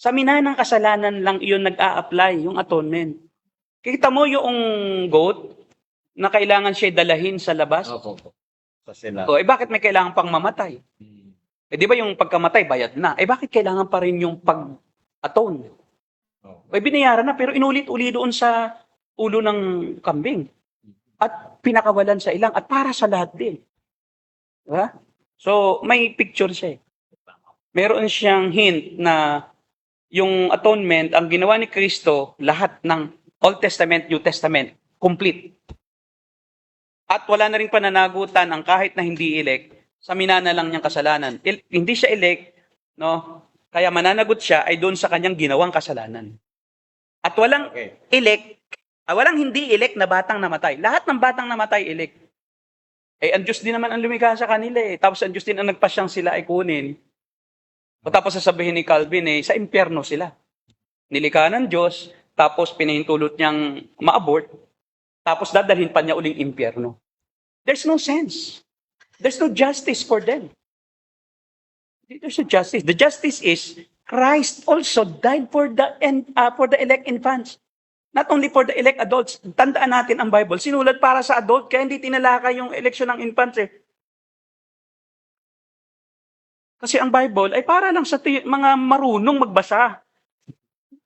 Sa minanang kasalanan lang iyon nag-a-apply, yung atonement. Kita mo yung goat na kailangan siya dalahin sa labas?
Opo. Sa sila.
Bakit may kailangan pang mamatay? Di ba yung pagkamatay, bayad na? Bakit kailangan pa rin yung pag-atone? Binayaran na, pero inulit-uli doon sa ulo ng kambing. At pinakawalan sa ilang, at para sa lahat din. Diba? So, may picture siya. Meron siyang hint na yung atonement, ang ginawa ni Kristo, lahat ng Old Testament, New Testament, complete. At wala na rin pananagutan ang kahit na hindi elect, sa minana lang niyang kasalanan. Hindi siya elect, no? Kaya mananagot siya ay doon sa kanyang ginawang kasalanan. At walang elect, walang hindi elect na batang namatay. Lahat ng batang namatay elect. Ang Diyos din naman ang lumikha sa kanila Tapos ang Diyos din ang nagpasyang sila ay kunin. O tapos sasabihin ni Calvin sa impyerno sila. Nilikha ng Diyos, tapos pinahintulot niyang ma-abort, tapos dadalhin pa niya uling impyerno. There's no sense. There's no justice for them. There's no justice. The justice is Christ also died for the elect infants. Not only for the elect adults. Tandaan natin ang Bible. Sinulat para sa adult, kaya hindi tinalakay yung eleksyon ng infants Kasi ang Bible ay para lang sa mga marunong magbasa.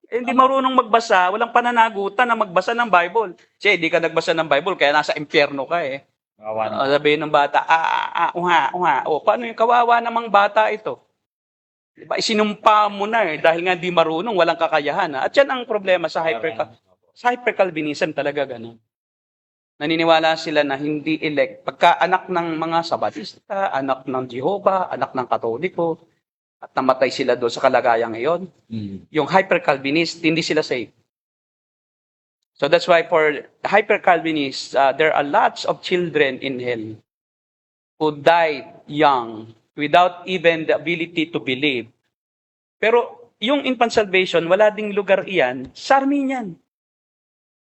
Hindi marunong magbasa, walang pananagutan na magbasa ng Bible. Kasi hindi ka nagbasa ng Bible, kaya nasa impyerno ka sabihin ng bata, paano yung kawawa namang bata ito? Diba, isinumpa mo na dahil nga di marunong, walang kakayahan. At yan ang problema sa hyper-Calvinism talaga ganun. Naniniwala sila na hindi elect. Pagka anak ng mga Sabatista, anak ng Jehovah, anak ng Katoliko, at namatay sila doon sa kalagayang ngayon, yung hyper-Calvinist, hindi sila saved. So that's why for hyper-Calvinists, there are lots of children in hell who died young without even the ability to believe. Pero yung infant salvation, wala ding lugar iyan sa Armenian.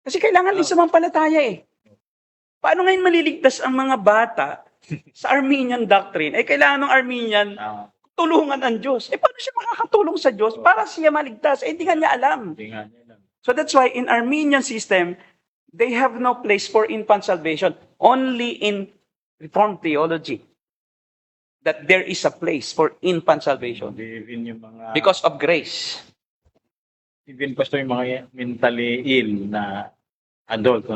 Kasi kailangan din sumampalataya eh. Paano ngayon maliligtas ang mga bata sa Armenian doctrine? Eh kailangan ng Armenian tulungan ang Diyos. Eh paano siya makakatulong sa Diyos para siya maligtas? Eh hindi nga niya alam.
Hindi nga niya alam.
So that's why in Armenian system, they have no place for infant salvation. Only in Reformed theology that there is a place for infant salvation
Even yung mga,
because of grace.
even pastor yung mga mentally ill na adult,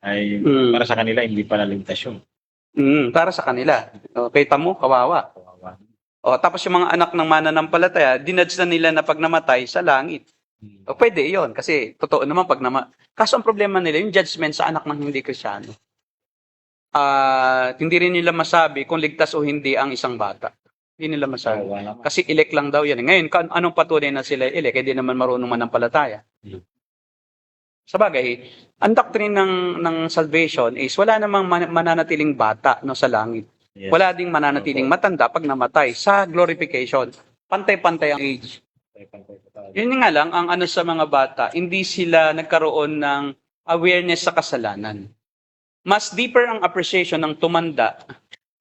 ay para sa kanila hindi pa naligtas yun.
Para sa kanila. O, kita mo, kawawa.
Kawawa.
O, tapos yung mga anak ng mananampalataya, dinudge na nila na pag namatay sa langit. O, pwede yon kasi totoo naman pag kaso ang problema nila, yung judgment sa anak ng hindi Kristyano. Hindi rin nila masabi kung ligtas o hindi ang isang bata. Hindi nila masabi.
Kawawa naman.
Kasi elect lang daw yan. Ngayon, anong patunay na sila elect? Hindi naman marunong manampalataya. Sa bagay, ang doctrine ng salvation is wala namang mananatiling bata sa langit.
Yes.
Wala ding mananatiling matanda pag namatay sa glorification. Pantay-pantay ang age. Yun nga lang, ang sa mga bata, hindi sila nagkaroon ng awareness sa kasalanan. Mas deeper ang appreciation ng tumanda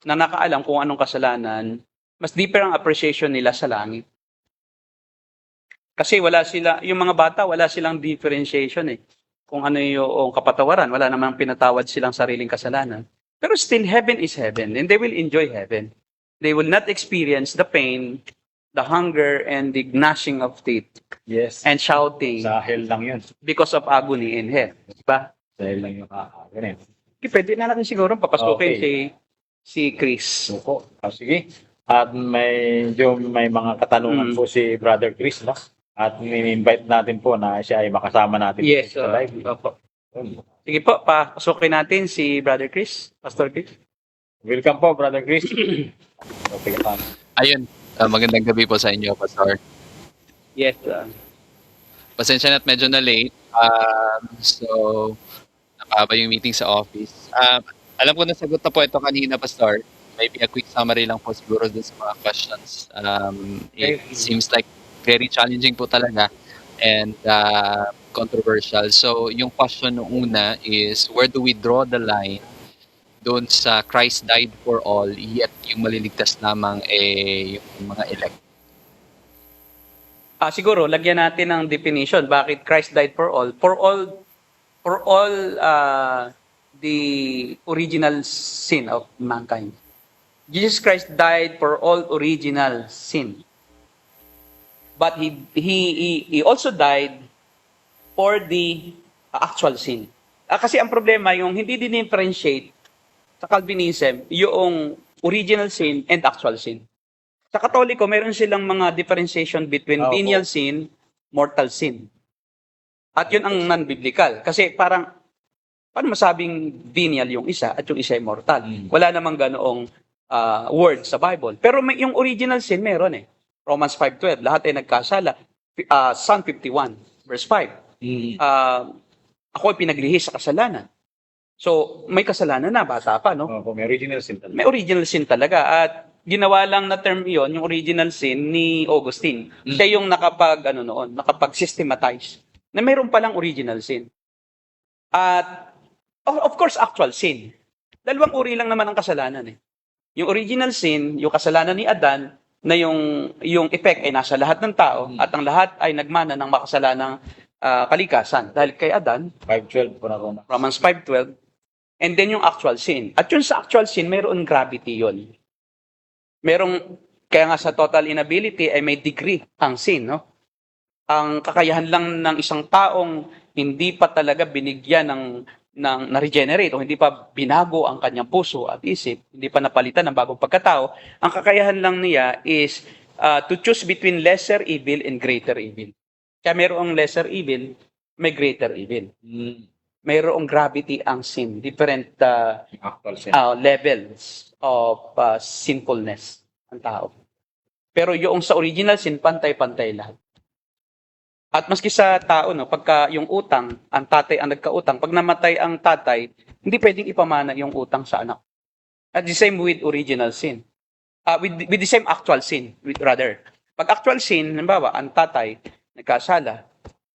na nakaalam kung anong kasalanan, mas deeper ang appreciation nila sa langit. Kasi yung mga bata, wala silang differentiation eh. Kung ano yung kapatawaran, wala namang pinatawad silang sariling kasalanan. Pero still, heaven is heaven, and they will enjoy heaven. They will not experience the pain, the hunger, and the gnashing of teeth,
Yes.
and shouting
Sa hell lang yun.
because of agony in hell. Diba?
Sa hell lang yung ganun.
Okay, pwede na natin siguro papasukin
Okay.
si Chris.
Opo. Sige. At may mga katanungan po si Brother Chris, no? At ni-invite natin po na siya ay makasama natin
Yes,
sa live.
opo. Sige po, papasukin natin si Brother Chris, Pastor Chris.
Welcome po, Brother Chris. Okay,
Ayun, magandang gabi po sa inyo, Pastor.
Yes.
Pasensya na't medyo na late. So, nakaba yung meeting sa office. Alam ko nasagot na po ito kanina, Pastor. Maybe a quick summary lang po siguro dun sa mga questions. It seems like very challenging po talaga and controversial. So, yung question nung una is, where do we draw the line doon sa Christ died for all, yet yung maliligtas lamang yung mga elect?
Siguro, lagyan natin ng definition. Bakit Christ died for all? For all the original sin of mankind. Jesus Christ died for all original sin. But he also died for the actual sin. Kasi ang problema, yung hindi din-differentiate sa Calvinism, yung original sin and actual sin. Sa Katoliko, meron silang mga differentiation between venial sin, mortal sin. At yun ang non-biblical. Kasi parang, paano masabing venial yung isa at yung isa ay mortal? Wala namang ganoong word sa Bible. Pero yung original sin, meron eh. Romans 5:12, lahat ay nagkasala. Psalm 51, verse 5. Ako ay pinaglihis sa kasalanan. So, may kasalanan na, bata pa, no?
may original sin talaga.
May original sin talaga. At ginawa lang na term yon, yung original sin ni Augustine. Siya yung nakapag-systematize na mayroon palang original sin. At, of course, actual sin. Dalawang uri lang naman ang kasalanan eh. Yung original sin, yung kasalanan ni Adan, na yung effect ay nasa lahat ng tao at ang lahat ay nagmana ng makasalanang kalikasan. Dahil kay Adan,
5:12 po na Roma.
Romans 5:12, and then yung actual sin. At yun sa actual sin, mayroon gravity yun. Kaya nga sa total inability ay may degree ang sin, no? Ang kakayahan lang ng isang taong hindi pa talaga binigyan ng na-regenerate o hindi pa binago ang kanyang puso at isip, hindi pa napalitan ng bagong pagkatao, ang kakayahan lang niya is to choose between lesser evil and greater evil. Kaya mayroong lesser evil, may greater evil. mayroong gravity ang sin, different
Actual sin.
levels of sinfulness ang tao. Pero yung sa original sin, pantay-pantay lahat. At maski sa tao, no, pagka yung utang, ang tatay ang nagkautang, pag namatay ang tatay, hindi pwedeng ipamana yung utang sa anak. At the same with original sin. With the same actual sin, rather. Pag actual sin, halimbawa, ang tatay nagkasala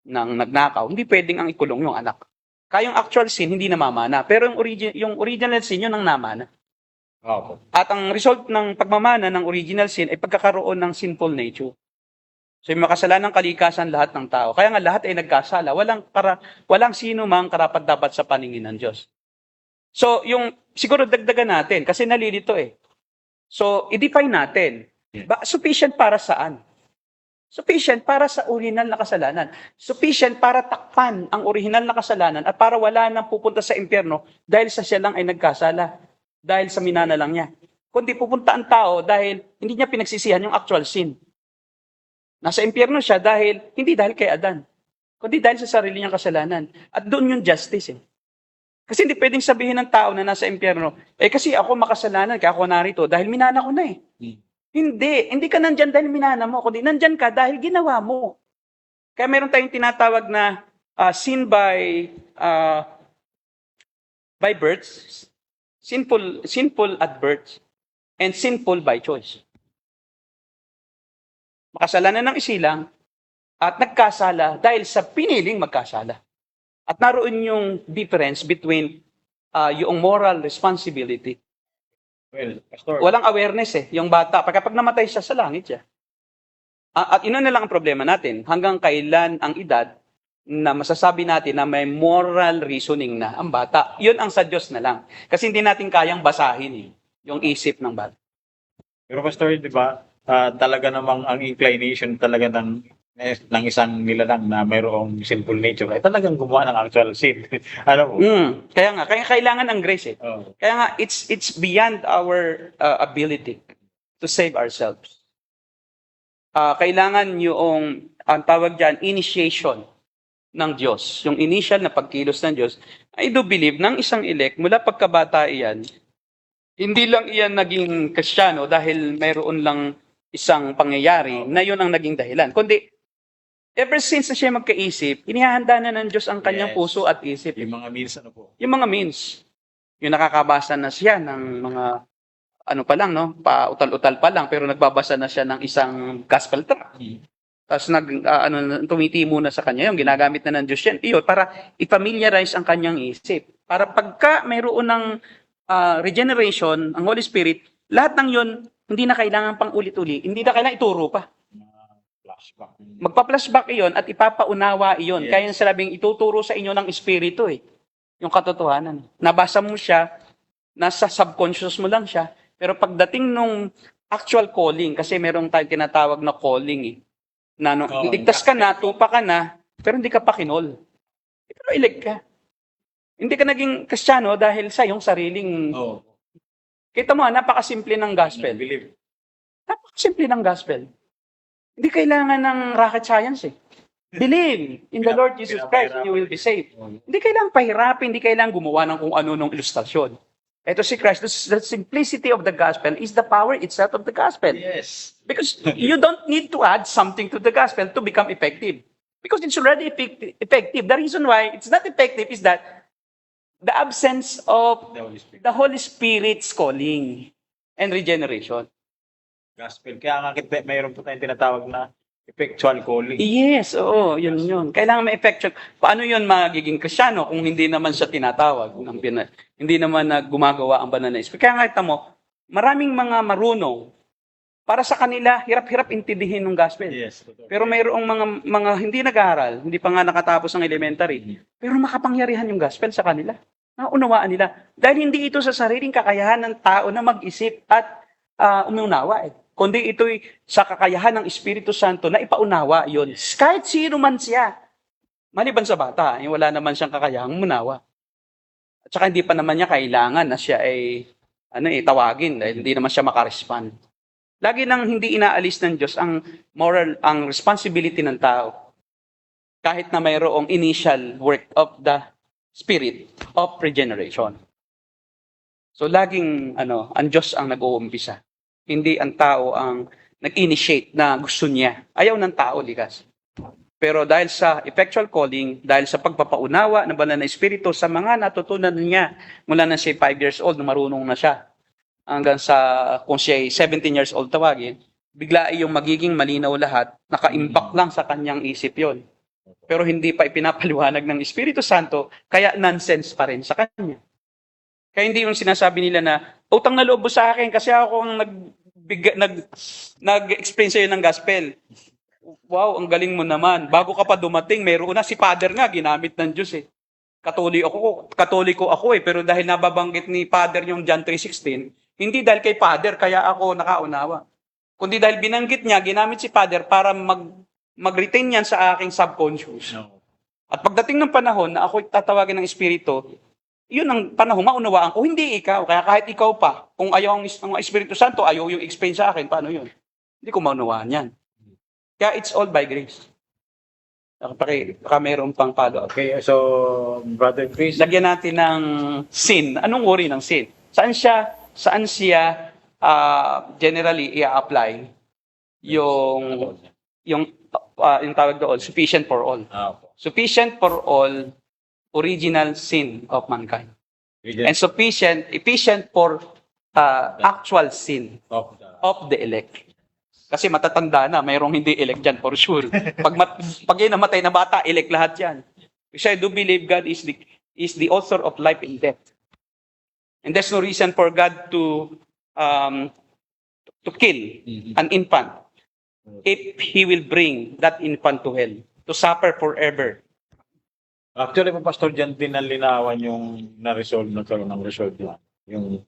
ng nagnakaw, hindi pwedeng ang ikulong yung anak. Kaya yung actual sin, hindi namamana. Pero yung original sin, yun ang namana.
Opo.
At ang result ng pagmamana ng original sin ay pagkakaroon ng sinful nature. So yung makasalanang kalikasan lahat ng tao. Kaya nga lahat ay nagkasala. Walang sino mang karapat-dapat sa paningin ng Diyos. So yung siguro dagdagan natin kasi nalilito eh. So i-define natin. Sufficient para saan? Sufficient para sa original na kasalanan. Sufficient para takpan ang original na kasalanan at para wala nang pupunta sa impyerno dahil sa siya lang ay nagkasala. Dahil sa minana lang niya. Kundi pupunta ang tao dahil hindi niya pinagsisihan yung actual sin. Nasa impyerno siya hindi dahil kay Adan, kundi dahil sa sarili niyang kasalanan. At doon yung justice eh. Kasi hindi pwedeng sabihin ng tao na nasa impyerno, kasi ako makasalanan, kaya ako narito, dahil minana ko na eh. Hindi ka nandyan dahil minana mo, kundi nandyan ka dahil ginawa mo. Kaya meron tayong tinatawag na sin by birth, sinful at birth, and sinful by choice. Makasalanan ng isilang at nagkasala dahil sa piniling magkasala. At naroon yung difference between yung moral responsibility.
Well, Pastor.
Walang awareness eh, yung bata. Pag namatay siya sa langit siya. At ino na lang ang problema natin. Hanggang kailan ang edad na masasabi natin na may moral reasoning na ang bata. Yun ang sa Diyos na lang. Kasi hindi natin kayang basahin yung isip ng bata.
Pero Pastor, di ba, talaga namang ang inclination talaga ng isang nilalang na mayroong sinful nature ay talagang gumawa ng actual sin. Ano po?
Kaya kailangan ang grace eh.
Oh.
Kaya nga, it's beyond our ability to save ourselves. Kailangan yung, ang tawag dyan, initiation ng Diyos. Yung initial na pagkilos ng Diyos. I do believe ng isang elect, mula pagkabata iyan, hindi lang iyan naging Kristiyano dahil mayroon lang isang pangyayari na yun ang naging dahilan. Kundi, ever since na siya magkaisip, inihahanda na ng Diyos ang kanyang puso at isip.
Yung mga means, ano po?
Yung mga means. Yung nakakabasa na siya ng mga, pautal-utal pa lang, pero nagbabasa na siya ng isang gospel tract. Tapos tumitimo na sa kanya yung ginagamit na ng Diyos yan. Iyon, para i-familiarize ang kanyang isip. Para pagka mayroon ng regeneration, ang Holy Spirit, lahat ng yun, hindi na kailangan pang ulit-uli, hindi na kailangan ituro pa.
Flashback.
Magpa-flashback iyon at ipapaunawa iyon.
Yes.
Kaya sinabing ituturo sa inyo ng Espiritu yung katotohanan. Nabasa mo siya, nasa subconscious mo lang siya, pero pagdating nung actual calling, kasi merong tayong tinatawag na calling na iligtas ka na, tupa ka na, pero hindi ka pa kinol. Pero ilig ka. Hindi ka naging Kristiyano dahil sa iyong sariling... Kita mo, napakasimple ng gospel.
Believe.
Napakasimple ng gospel. Hindi kailangan ng rocket science Believe in the Lord Jesus Christ and you will be saved. Hindi kailangan pahirapin, hindi kailangan gumawa ng kung ano nung ilustrasyon. Ito si Christ, the simplicity of the gospel is the power itself of the gospel.
Yes.
Because you don't need to add something to the gospel to become effective. Because it's already effective. The reason why it's not effective is that the absence of the Holy Spirit's calling and regeneration.
Gospel. Kaya nga mayroon po tayong tinatawag na effectual calling.
Yes, oo, yun. Kailangan may effectual. Paano yun magiging Kristiyano kung hindi naman siya tinatawag? Hindi naman gumagawa ang banal na Espiritu. Kaya nga ito mo, maraming mga marunong, para sa kanila, hirap-hirap intindihin ng gospel.
Yes.
Pero mayroong mga hindi nag-aaral, hindi pa nga nakatapos ng elementary, pero makapangyarihan yung gospel sa kanila. Naunawaan nila. Dahil hindi ito sa sariling kakayahan ng tao na mag-isip at umunawa kundi ito'y sa kakayahan ng Espiritu Santo na ipaunawa yon. Kahit sino man siya. Maliban sa bata, wala naman siyang kakayahang umunawa. At saka hindi pa naman niya kailangan na siya ay tawagin dahil hindi naman siya makarespond. Lagi nang hindi inaalis ng Diyos ang responsibility ng tao. Kahit na mayroong initial work of the spirit of regeneration. So laging ang Diyos ang nag-uumpisa. Hindi ang tao ang nag-initiate na gusto niya. Ayaw ng tao, likas. Pero dahil sa effectual calling, dahil sa pagpapaunawa ng banal na Espiritu sa mga natutunan niya mula na siya 5 years old, marunong na siya, hanggang sa kung siya ay 17 years old tawagin, bigla ay yung magiging malinaw lahat, naka-impact lang sa kanyang isip yon. Pero hindi pa ipinapaliwanag ng Espiritu Santo, kaya nonsense pa rin sa kanya. Kaya hindi yung sinasabi nila na, utang na loob mo sa akin kasi ako ang nag-explain sa'yo ng gospel. Wow, ang galing mo naman. Bago ka pa dumating, mayroon na. Si Father nga, ginamit ng Diyos eh. Katoliko ako eh. Pero dahil nababanggit ni Father yung John 3:16, hindi dahil kay Father, kaya ako nakaunawa. Kundi dahil binanggit niya, ginamit si Father para mag-retain yan sa aking subconscious. At pagdating ng panahon na ako'y tatawagin ng Espiritu, yun ang panahon, maunawaan ko, hindi ikaw. Kaya kahit ikaw pa, kung ayaw ang Espiritu Santo, ayaw yung explain sa akin, paano yun? Hindi ko maunawaan yan. Kaya it's all by grace. Baka mayroon pang follow-up.
Okay, so Brother Chris,
Lagyan natin ng sin. Anong uri ng sin? Saan siya generally i-apply yung tawag doon, sufficient for all. Sufficient for all original sin of mankind. And efficient for actual sin of the elect. Kasi matatanda na, mayroong hindi elect dyan for sure. Pag yung namatay na bata, elect lahat yan. Because I do believe God is the author of life and death. And there's no reason for God to kill an infant if He will bring that infant to hell, to suffer forever.
actually po Pastor dyan din nalinawan yung na-resolve, nagkaroon ng resolve yan. Yung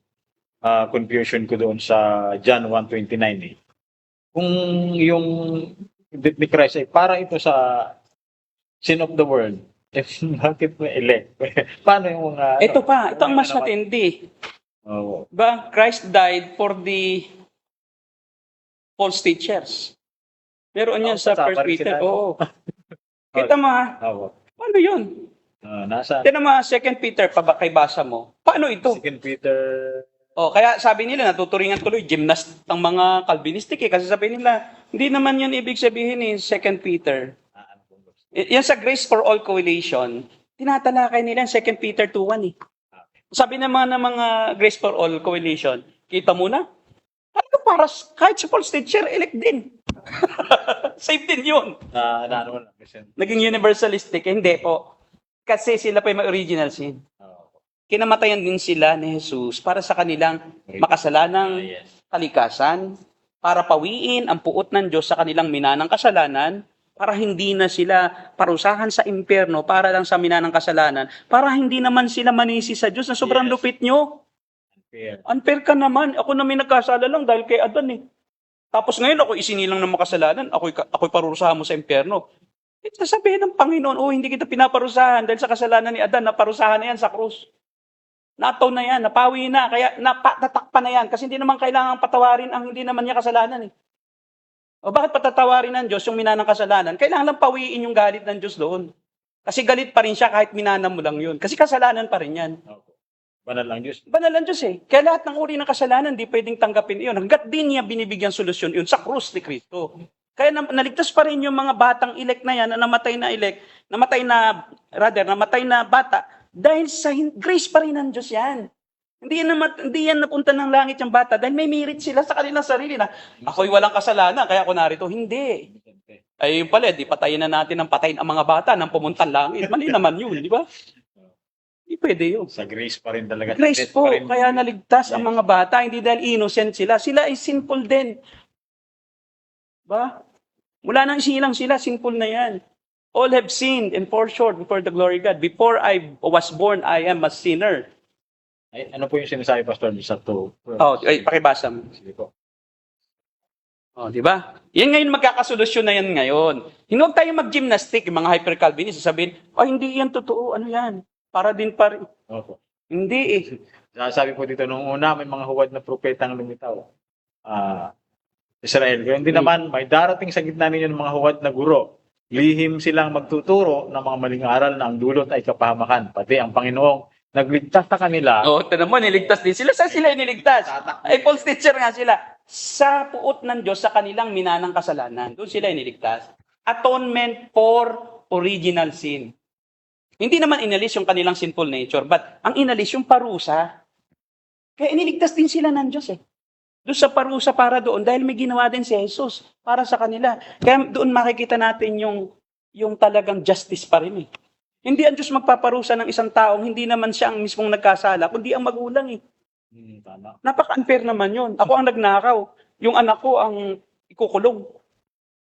confusion ko doon sa John 1:29 eh. Kung yung ni Christ ay para ito sa sin of the world, bakit mo elect? Paano yung mga...
Ito ang mas matindi.
Oh,
Christ died for the false teachers. Meron yan sa
kasama
1
rin
Peter.
sila.
Oo. Kita mo paano yun?
nasa
Kita mo 2 Peter, kay basa mo. Paano ito?
2 Peter...
Kaya sabi nila, natuturingan tuloy, gymnast ang mga Calvinistic eh. Kasi sabi nila, hindi naman yun ibig sabihin ni 2 Peter. Yan sa Grace for All Coalition, tinatalakay nila 2 Peter 2:1 eh. Sabi naman ng mga Grace for All Coalition, kita mo na, para kahit sa false teacher, elect din. Safe din yun. Naging universalistic, hindi po. Kasi sila pa yung original sin. Kinamatayan din sila ni Jesus para sa kanilang makasalanang kalikasan, para pawiin ang puot ng Diyos sa kanilang minanang kasalanan, para hindi na sila parusahan sa impyerno para lang sa minanang kasalanan, para hindi naman sila manisi sa Diyos na sobrang lupit nyo. Unfair ka naman. Ako na may nagkasala lang dahil kay Adan eh. Tapos ngayon ako isinilang ng makasalanan, ako'y parusahan mo sa impyerno. Sasabihin ng Panginoon, hindi kita pinaparusahan dahil sa kasalanan ni Adan, naparusahan na yan sa krus. Nataw na yan, napawi na, kaya natakpan na yan. Kasi hindi naman kailangan patawarin ang hindi naman niya kasalanan eh. O bakit patatawarin ng Diyos yung minanang kasalanan? Kailangan lang pawiin yung galit ng Diyos doon. Kasi galit pa rin siya kahit minanang mo lang yun. Kasi kasalanan pa rin yan.
Banal lang Diyos.
Banal lang Diyos eh. Kaya lahat ng uri ng kasalanan, di pwedeng tanggapin yun. Hanggat din niya binibigyan solusyon yun sa krus ni Kristo. Kaya naligtas pa rin yung mga batang elect na yan, na namatay na bata, dahil sa grace pa rin ng Diyos yan. Hindi yan napunta ng langit yung bata dahil may merit sila sa kanilang sarili na ako'y walang kasalanan, kaya ako narito. Hindi. Ay yung pala, di patayin na natin ang patayin ang mga bata nang pumuntang langit. Mali naman yun, di ba? Hindi pwede yun.
Sa grace pa rin talaga.
Grace po, kaya naligtas ang mga bata, hindi dahil innocent sila. Sila ay sinful din. Ba? Mula nang silang sila, sinful na yan. All have sinned and fall short before the glory of God. Before I was born, I am a sinner.
Ay, ano po yung sinasabi, Pastor, sa 2?
Pakibasa mo.
Sige po.
Di ba? Yan ngayon magkakasolusyon na yan ngayon. Huwag tayo mag-gymnastic, yung mga hyper-Calvinist, sasabihin, hindi yan totoo, ano yan? Para din pa rin.
Opo.
Hindi eh.
Sabi po dito, nung una, may mga huwad na propetang lumitaw. Israel. Kaya hindi naman, may darating sa gitna ninyo ng mga huwad na guro lihim silang magtuturo ng mga maling aral na ang dulot ay kapahamakan. Pati ang Panginoong nagligtas sa kanila.
Oh, tanong mo, niligtas din sila. Saan sila niligtas? Ay, false teacher nga sila. Sa puot ng Diyos sa kanilang minanang kasalanan. Doon sila niligtas. Atonement for original sin. Hindi naman inalis yung kanilang sinful nature, but ang inalis yung parusa. Kaya iniligtas din sila ng Diyos eh. Doon sa parusa para doon, dahil may ginawa din si Jesus para sa kanila. Kaya doon makikita natin yung talagang justice pa rin eh. Hindi ang Diyos magpaparusa ng isang taong hindi naman siya ang mismong nagkasala, kundi ang magulang eh.
Tama.
Napaka-unfair naman yun. Ako ang nagnakaw. Yung anak ko ang ikukulong.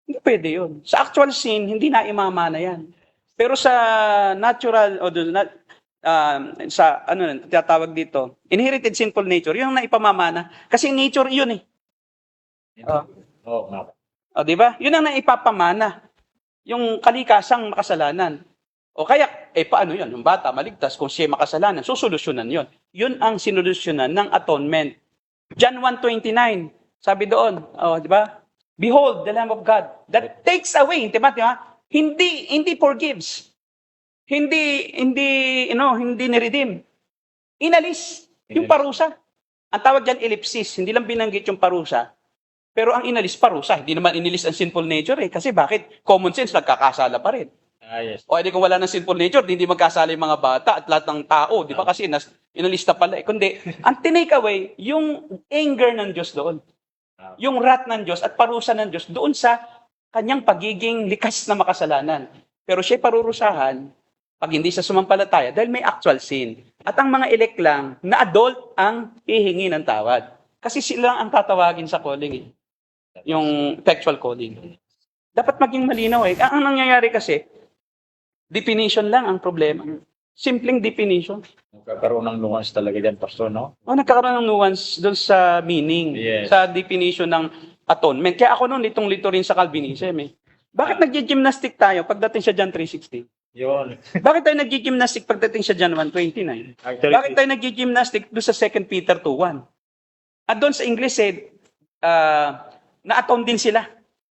Hindi pwede yun. Sa actual sin, hindi na imamana yan. Pero sa natural, o sa ano tinatawag dito, inherited sinful nature, yun ang naipamamana. Kasi nature yun eh. O, di ba? Yun ang naipapamana. Yung kalikasang makasalanan. O kaya, paano yun? Yung bata maligtas, kung siya makasalanan, susolusyonan yun. Yun ang sinulusyonan ng atonement. John 1:29, sabi doon, di ba? Behold, the Lamb of God that takes away, di ba? Hindi forgives. Hindi ni-redeem. Inalis yung parusa. Ang tawag diyan ellipsis, hindi lang binanggit yung parusa. Pero ang inalis parusa, hindi naman inilis ang sinful nature eh. Kasi bakit? Common sense, nagkakasala pa rin.
Yes.
O edi kung wala ng sinful nature, hindi magkasala yung mga bata at lahat ng tao, di ba? Kasi inalista pala eh. Kundi, ang tinake away, yung anger ng Diyos doon. Yung wrath ng Diyos at parusa ng Diyos doon sa kanyang pagiging likas na makasalanan. Pero siya parurusahan pag hindi siya sumampalataya dahil may actual sin. At ang mga elect lang na adult ang hihingi ng tawad. Kasi sila ang tatawagin sa calling eh. Yung effectual calling. Dapat maging malinaw eh. Ang nangyayari kasi, definition lang ang problema. Simpleng definition.
Nagkakaroon ng nuance talaga dyan, Pastor, no?
Nagkakaroon ng nuance doon sa meaning,
Yes.
sa definition ng atonement. Kaya ako noon, litong-lito rin sa Calvinism eh. Bakit nag-gymnastic tayo pagdating sa John 3:16?
Yun.
Bakit tayo nag-gymnastic pagdating sa John 1:29?
Actually,
Bakit tayo nag-gymnastic doon sa 2 Peter 2:1? At doon sa English na-atone din sila.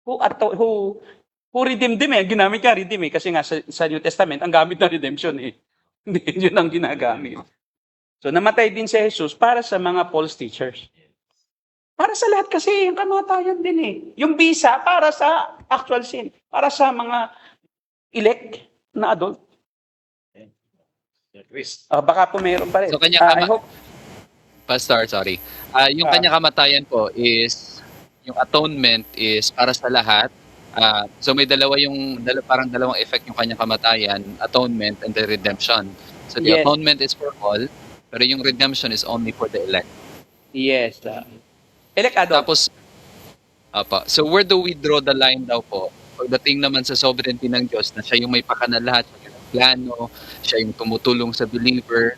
Who redeemed them eh. Ginamit ka redeem eh. Kasi nga sa New Testament, ang gamit na redemption eh. Hindi yun ang ginagamit. So namatay din si Jesus para sa mga false teachers. Para sa lahat kasi, yung kamatayan din eh. Yung visa para sa actual sin. Para sa mga elect na adult. Baka po mayroon pa rin.
So,
I hope.
Pastor, sorry. Yung kanya kamatayan po is, yung atonement is para sa lahat. So may parang dalawang effect yung kanyang kamatayan, atonement and the redemption. So the
Yes.
atonement is for all, pero yung redemption is only for the elect.
Yes. Elect adult.
Tapos, so where do we draw the line daw po? Pagdating naman sa sovereignty ng Diyos na siya yung may pakana lahat, siya yung plano, siya yung tumutulong sa believer,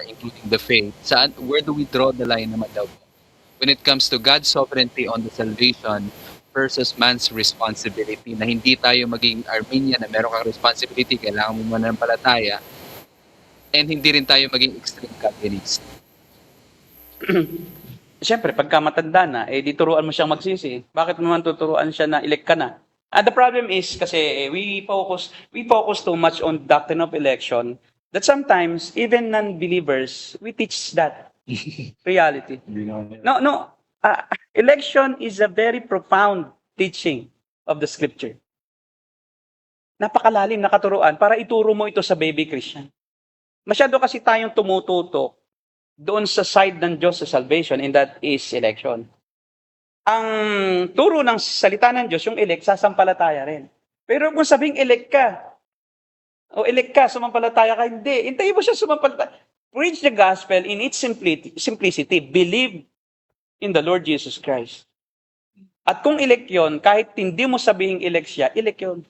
including the faith. Where do we draw the line naman daw po? When it comes to God's sovereignty on the salvation versus man's responsibility, na hindi tayo maging Arminian na meron kang responsibility, kailangan mo manampalataya, and hindi rin tayo maging extreme Calvinist.
Siyempre, pagka matanda na, di turuan mo siyang magsisi. Bakit mo man tuturuan siya na elect ka na? The problem is kasi we focus too much on doctrine of election that sometimes even non-believers we teach that reality. No. Election is a very profound teaching of the Scripture. Napakalalim na katuruan para ituro mo ito sa baby Christian. Masyado kasi tayong tumututok doon sa side ng Diyos sa salvation, and that is election. Ang turo ng salita ng Diyos, yung elect, sasampalataya rin. Pero kung sabing elect ka, sumampalataya ka, hindi. Hintayin mo siya sumampalataya. Preach the gospel in its simplicity. Believe in the Lord Jesus Christ. At kung elect yun, kahit hindi mo sabihing elect siya, elect yun.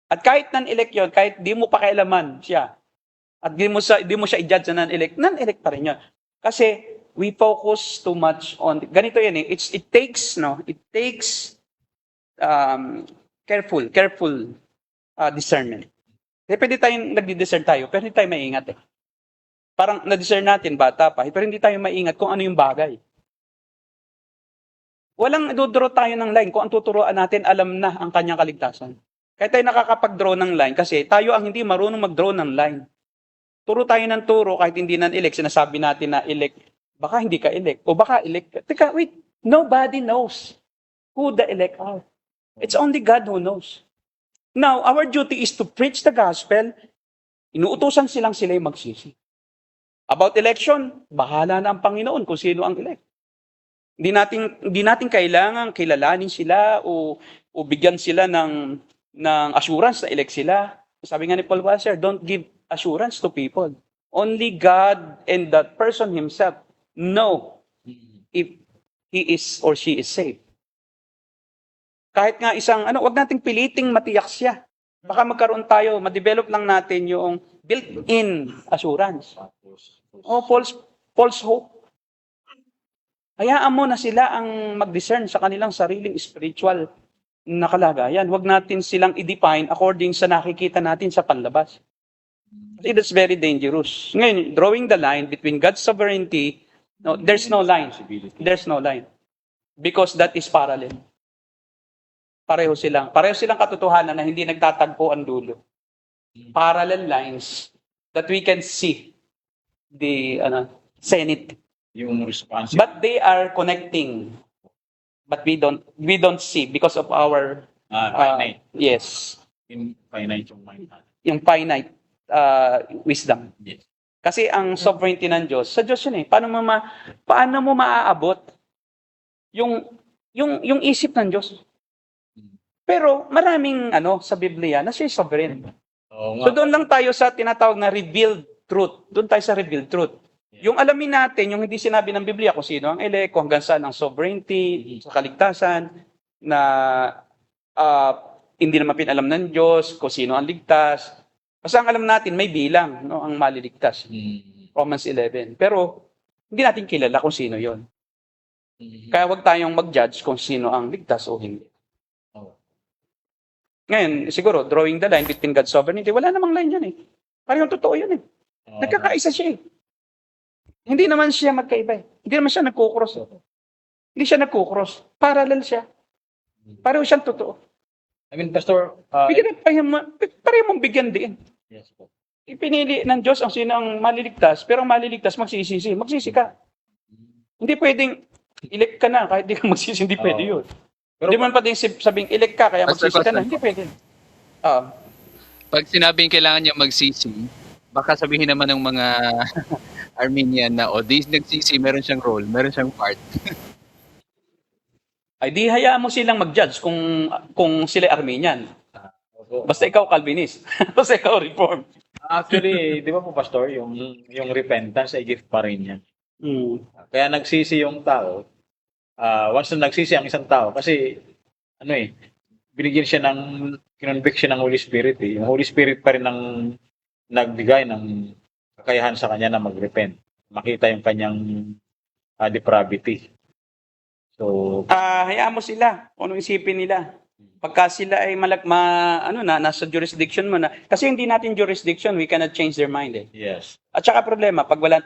At kahit non-elect yun, kahit di mo pakialaman siya, at di mo siya i-judge na non-elect pa rin yun. Kasi we focus too much on, ganito yan eh, it takes careful discernment. Kasi pwede tayong nagdi-discern tayo, pero hindi tayo maingat eh. Parang na-discern natin, bata pa, pero hindi tayo maingat kung ano yung bagay. Walang duduro tayo ng line kung ang tuturuan natin, alam na ang kanyang kaligtasan. Kaya tayo nakakapag-draw ng line kasi tayo ang hindi marunong mag-draw ng line. Turo tayo ng turo kahit hindi nan-elect, sinasabi natin na elect, baka hindi ka elect o baka elect ka. Teka, wait, nobody knows who the elect are. It's only God who knows. Now, our duty is to preach the gospel. Inuutosan silang sila yung magsisi. About election, bahala na ang Panginoon kung sino ang elect. Hindi natin kailangan kilalanin sila o bigyan sila ng assurance na elect sila. Sabi nga ni Paul Wasser, don't give assurance to people. Only God and that person himself know if he is or she is saved. Kahit nga wag nating piliting matiyak siya. Baka magkaroon tayo, ma-develop lang natin yung built-in assurance. O false hope. Hayaan mo na sila ang mag-discern sa kanilang sariling spiritual na kalagayan. Huwag natin silang i-define according sa nakikita natin sa panlabas. Kasi that's very dangerous. Ngayon, drawing the line between God's sovereignty, no, there's no line. There's no line. Because that is parallel. Pareho silang katotohanan na hindi nagtatagpo ang dulo. Parallel lines that we can see the Senate.
Yung responsibility.
But they are connecting. But we don't see because of our
Finite.
yes,
Finite yung mind natin.
yung finite wisdom.
Yes.
Kasi ang sovereignty ng Diyos, sa Diyos yun eh. Paano mo maaabot yung isip ng Diyos? Pero maraming sa Biblia na siya sovereign.
Oo nga.
So doon lang tayo sa tinatawag na revealed truth. Doon tayo sa revealed truth. Yung alamin natin, yung hindi sinabi ng Biblia kung sino ang elect, kung hanggang saan ang sovereignty, sa kaligtasan, na hindi naman pinalam ng Diyos, kung sino ang ligtas. Basta ang alam natin, may bilang, no, ang maliligtas. Romans 11. Pero, hindi natin kilala kung sino yon. Kaya wag tayong mag-judge kung sino ang ligtas o hindi. Ngayon, siguro, drawing the line between God's sovereignty, wala namang line yan eh. Parang totoo yun eh. Nagkakaisa siya eh. Hindi naman siya magkaiba eh. Hindi naman siya nagkukross. Hindi siya nagkukross. Parallel siya. Pareho siyang totoo.
I mean, Pastor,
Pareho mong bigyan din.
yes po.
Ipinili ng Diyos ang sino ang maliligtas, pero ang maliligtas magsisisi. Magsisi ka. Hindi pwedeng elect ka na kahit di ka magsisi. Hindi pwede yun.
Pero
Hindi man pwedeng sabing elect ka kaya
Pastor,
magsisi ka na.
Pastor.
Hindi pwede.
Pag sinabing kailangan niya magsisi, baka sabihin naman ng mga Armenian na, di nagsisi, meron siyang role, meron siyang part.
Ay di hayaan mo silang mag-judge kung sila Armenian. Basta ikaw Calvinist. Basta ikaw Reform.
Actually, di ba po, Pastor, yung repentance ay gift pa rin yan. Kaya nagsisi yung tao, once na nagsisi ang isang tao, kasi, binigyan siya ng conviction ng Holy Spirit. Yung Holy Spirit pa rin ang nagbigay ng kakayahan sa kanya na mag-repent. Makita yung kanyang depravity. So,
Hayaan mo sila kung anong isipin nila. Pagka sila ay nasa jurisdiction mo na. Kasi hindi natin jurisdiction, we cannot change their mind eh.
yes.
At saka problema, pag wala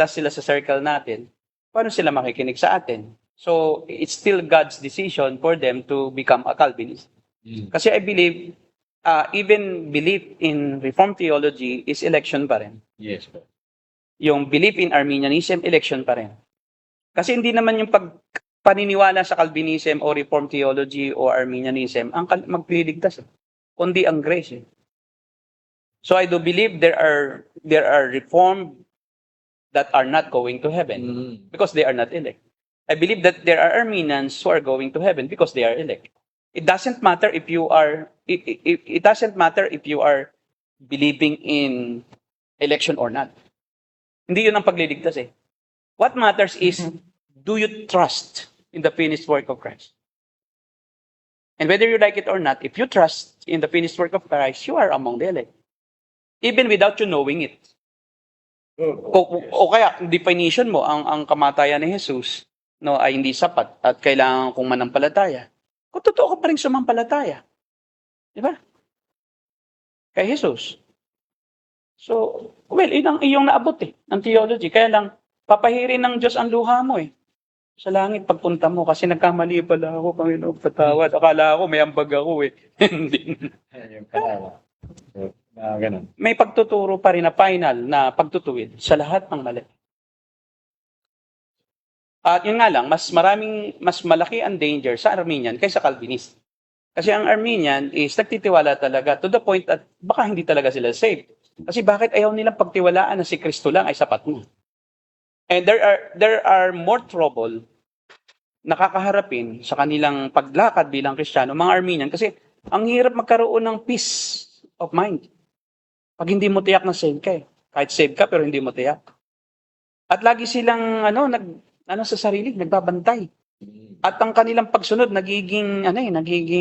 sila sa circle natin, paano sila makikinig sa atin? So, it's still God's decision for them to become a Calvinist. Kasi I believe, even belief in Reformed theology is election pa rin.
Yes po.
Yung belief in Arminianism, election pa rin. Kasi hindi naman yung paniniwala sa Calvinism o Reformed theology o Arminianism ang magliligtas, kundi ang grace. So I do believe there are Reformed that are not going to heaven because they are not elect. I believe that there are Arminians who are going to heaven because they are elect. It doesn't matter if you are it doesn't matter if you are believing in election or not. Hindi 'yun ang pagliligtas eh. What matters is, do you trust in the finished work of Christ? And whether you like it or not, if you trust in the finished work of Christ, you are among the elect. Even without you knowing it. O kaya, definition mo, ang kamatayan ni Jesus ay hindi sapat at kailangan kong manampalataya. Kung totoo ka pa rin sumampalataya. Di ba? Kay Jesus. So, yun ang iyong naabot ng theology. Kaya lang, papahirin ng Diyos ang luha mo eh. sa langit pagpunta mo kasi nagkamali pala ako, Panginoon, patawad. Akala ko may ambag ako eh. Hindi.
Yung pala. So, ganun.
May pagtuturo pa rin na final na pagtutuwid sa lahat ng mali. At yun nga lang, mas malaki ang danger sa Armenian kaysa Calvinist. Kasi ang Armenian is nagtitiwala talaga to the point at baka hindi talaga sila saved. Kasi bakit ayaw nilang pagtiwalaan na si Kristo lang ay sapat mo? And there are more trouble nakakaharapin sa kanilang paglakad bilang Kristiyano, mga Armenian, kasi ang hirap magkaroon ng peace of mind. Pag hindi mo tiyak na save ka eh. Kahit save ka pero hindi mo tiyak. At lagi silang sa sarili, nagbabantay. At ang kanilang pagsunod nagiging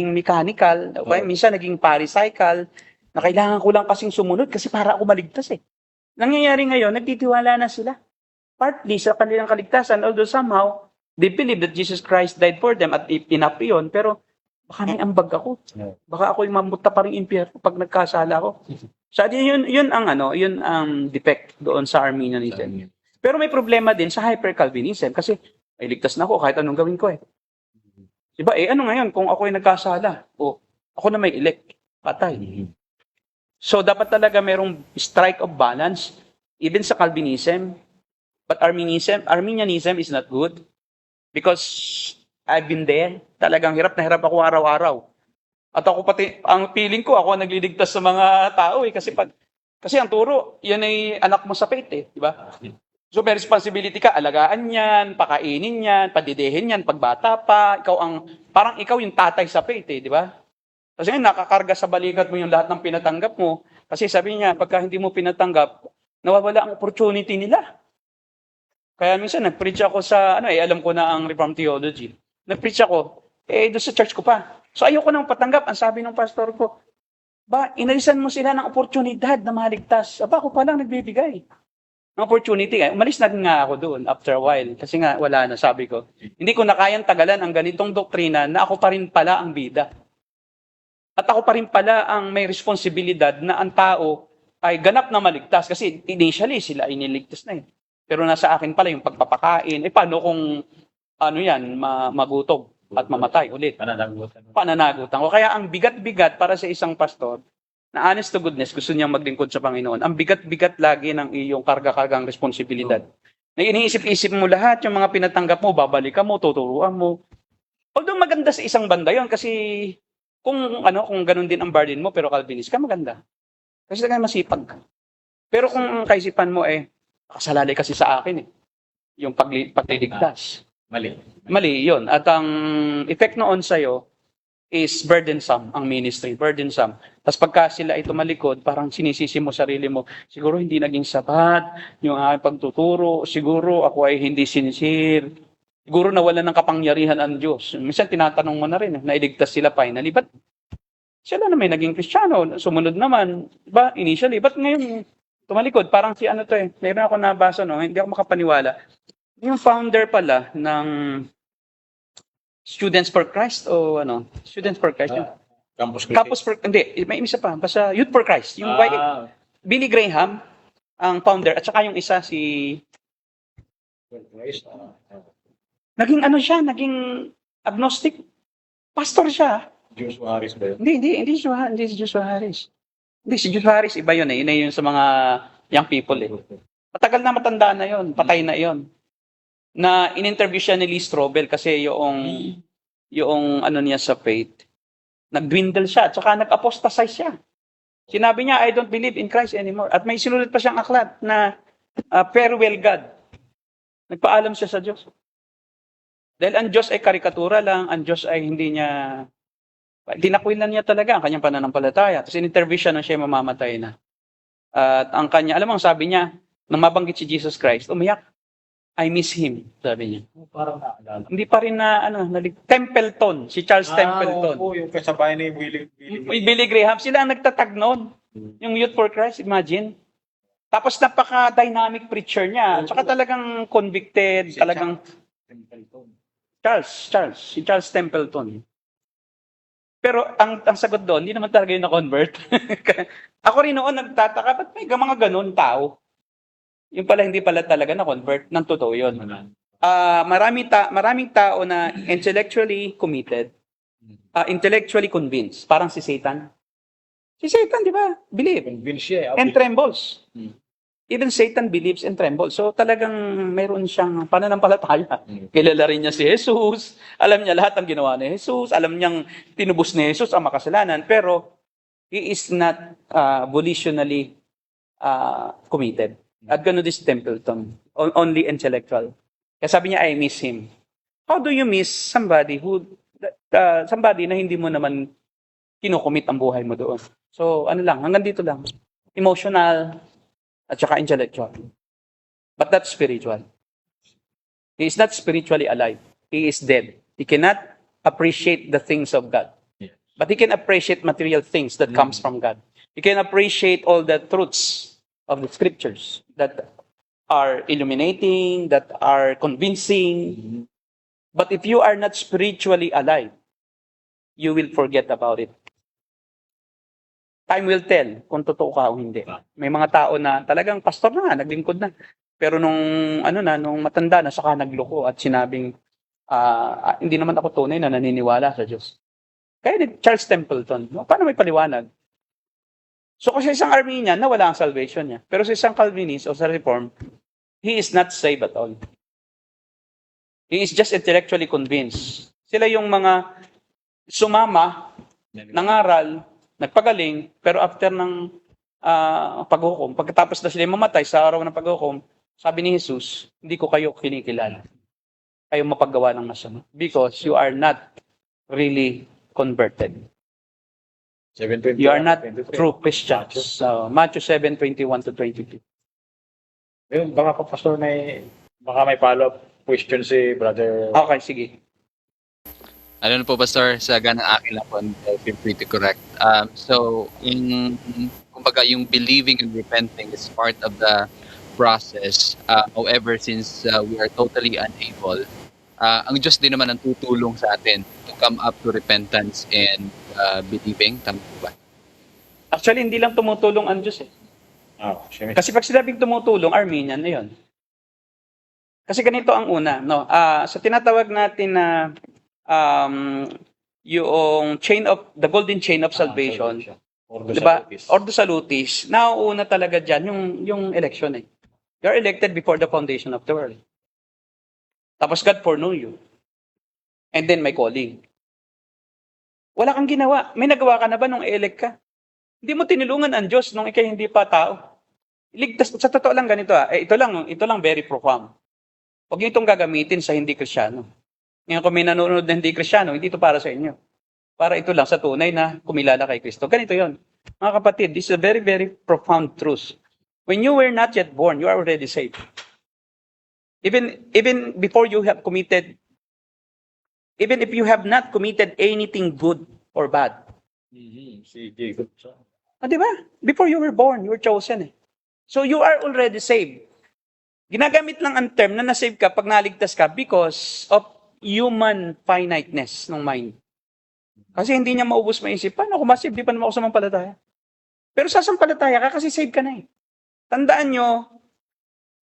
mechanical, okay? Minsan naging pharisaical, na kailangan ko lang kasing sumunod kasi para ako maligtas eh. Nangyayari ngayon, nagtitiwala na sila. Partly sa kanilang kaligtasan, although somehow they believe that Jesus Christ died for them at enough yun, pero baka may ambag ako. Baka ako yung mamunta pa rin impyerno pag nagkasala ako. So yun ang defect doon sa Armenianism. Pero may problema din sa hyper-Calvinism kasi ay ligtas na ako kahit anong gawin ko eh. Diba? Ano ngayon kung ako ay nagkasala? O ako na may elect, patay. So dapat talaga merong strike of balance even sa Calvinism. But Armenianism is not good because I've been there. Talagang hirap na hirap ako araw-araw. At ako pati, ang feeling ko, ako ang nagliligtas sa mga tao eh. Kasi ang turo, yan ay anak mo sa faith eh. Diba? So may responsibility ka, alagaan yan, pakainin yan, padidehin yan, pagbata pa, parang ikaw yung tatay sa faith eh, di ba? Kasi ngayon, nakakarga sa balikat mo yung lahat ng pinatanggap mo. Kasi sabi niya, pagka hindi mo pinatanggap, nawawala ang opportunity nila. Kaya minsan, nag-preach ako sa, alam ko na ang Reformed Theology. Nag-preach ako, doon sa church ko pa. So ayoko nang patanggap, ang sabi ng pastor ko, inalisan mo sila ng oportunidad na maligtas. Ako pa lang nagbibigay ng opportunity. Umalis na rin nga ako doon after a while. Kasi nga, wala na, sabi ko. Hindi ko na kayang tagalan ang ganitong doktrina na ako pa rin pala ang bida. At ako pa rin pala ang may responsibilidad na ang tao ay ganap na maligtas. Kasi initially, sila ay niligtas na eh. Pero nasa akin pala yung pagpapakain. Paano kung magutom at mamatay ulit? Pananagutan ko. Kaya ang bigat-bigat para sa isang pastor, na honest to goodness, gusto niyang maglingkod sa Panginoon. Ang bigat-bigat lagi ng iyong karga-kargang responsibilidad. Na iniisip-isip mo lahat, yung mga pinatanggap mo, babalikan mo, tuturuan mo. Although maganda sa isang banda yon kasi kung ganun din ang burden mo, pero Calvinist ka, maganda. Kasi talaga masipag ka. Pero kung ang kaisipan mo kasalalay kasi sa akin yung pagliligtas. Mali yun. At ang effect noon sa'yo is burdensome ang ministry, burdensome. Tapos pagka sila ay tumalikod, parang sinisisi mo sarili mo, siguro hindi naging sapat yung aking pagtuturo, siguro ako ay hindi sincere, siguro nawalan ng kapangyarihan ang Diyos. Minsan tinatanong mo na rin, nailigtas sila finally, ba't sila na may naging Kristiyano, sumunod naman, diba, initially, ba't ngayon tumalikod? Parang mayroon ako nabasa, hindi ako makapaniwala. Yung founder pala ng Students for Christ Students for Christ. Campus for, hindi, may isa pa, basta Youth for Christ. Yung Billy Graham, ang founder, at saka yung isa naging agnostic. Pastor siya.
Joshua Harris ba yun?
Hindi si Joshua Harris. Hindi, si Joshua Harris, iba yun eh. Yun yung sa mga young people eh. Matagal na, matanda na yun, patay na yun. Na in-interview siya ni Lee Strobel kasi yung niya sa faith, nag-dwindle siya, at saka nag-apostatize siya. Sinabi niya, I don't believe in Christ anymore. At may sinulat pa siyang aklat na farewell God. Nagpaalam siya sa Diyos. Dahil ang Diyos ay karikatura lang, ang Diyos ay hindi niya, tinakwilan niya talaga ang kanyang pananampalataya. Tapos in-interview siya nung siya mamamatay na. At ang kanya, alam mo, sabi niya, nang mabanggit si Jesus Christ, umiyak. I miss him, sabi niya.
Parang naalala.
Hindi pa rin Templeton, si Charles Templeton.
Oo, yung kasabay ni
Billy Graham, sila ang nagtatag noon. Yung Youth for Christ, imagine. Tapos napaka-dynamic preacher niya. Tsaka talagang convicted, talagang si Charles Templeton. Pero ang sagot doon, hindi naman talaga yung na-convert. Ako rin noon nagtataka, ba't may mga ganun tao? Yung pala hindi pala talaga na-convert, ng totoo yun. Maraming tao na intellectually committed, intellectually convinced. Parang si Satan. Si Satan, di ba? Believe.
Convince siya.
And trembles.
Hmm.
Even Satan believes and trembles. So talagang mayroon siyang pananampalataya. Kilala rin niya si Jesus. Alam niya lahat ng ginawa ni Jesus. Alam niyang tinubos ni Jesus ang makasalanan. Pero he is not volitionally committed. At gano'n din si Templeton. Only intellectual. Kaya sabi niya, I miss him. How do you miss somebody somebody na hindi mo naman kinukumit ang buhay mo doon? So, ano lang, hanggang dito lang. Emotional, at saka intellectual. But not spiritual. He is not spiritually alive. He is dead. He cannot appreciate the things of God.
Yeah.
But he can appreciate material things that comes from God. He can appreciate all the truths of the scriptures that are illuminating, that are convincing. But if you are not spiritually alive, you will forget about it. Time will tell kung totoo ka o hindi. May mga tao na talagang pastor na nga, naglingkod na. Pero nung matanda na, saka nagloko at sinabing, hindi naman ako tunay na naniniwala sa Diyos. Kaya ni Charles Templeton, paano may paliwanag? So kung sa isang Arminian, nawala ang salvation niya. Pero sa isang Calvinist o sa Reform, he is not saved at all. He is just intellectually convinced. Sila yung mga sumama, nangaral, nagpagaling, pero after ng paghukom, pagkatapos na sila mamatay sa araw ng paghukom, sabi ni Jesus, hindi ko kayo kinikilala. Kayo mapaggawa ng masama. Because you are not really converted.
7:21,
You are not
23.
true Christians. So, Matthew 7:21 to 22.
Ayun, baka pa pastor baka may follow-up question si brother.
Okay, sige.
Ano po, Pastor, sa ganang akin lang po, feel free to correct. So, kumbaga, yung believing and repenting is part of the process. However, since we are totally unable, ang Diyos din naman ang tutulong sa atin to come up to repentance and believing. Tama po ba?
Actually, hindi lang tumutulong ang Diyos eh. Kasi pag sinabing tumutulong, Arminian na yun. Kasi ganito ang una, no? Sa tinatawag natin na yung the golden chain of salvation, diba? Ordo Salutis, nauuna talaga dyan yung election eh. You're elected before the foundation of the world. Tapos God foreknew you. And then may calling. Wala kang ginawa. May nagawa ka na ba nung i-elect ka? Hindi mo tinulungan ang Diyos nung ikay hindi pa tao. Iligtas, sa totoo lang ganito ito lang very profound. Huwag niyo itong gagamitin sa hindi Kristyano. Ngayon kung may nanonood na hindi Kristyano, hindi ito para sa inyo. Para ito lang sa tunay na kumilala kay Kristo. Ganito yon. Mga kapatid, this is a very, very profound truth. When you were not yet born, you are already saved. Even before you have committed, even if you have not committed anything good or bad.
Si Jacob.
Di ba? Before you were born, you were chosen eh. So you are already saved. Ginagamit lang ang term na nasave ka pag naligtas ka because of human finiteness ng mind. Kasi hindi niya maubos maisip, paano ako masave? Di pa naman ako sumampalataya. Pero sasampalataya ka kasi save ka na eh. Tandaan nyo,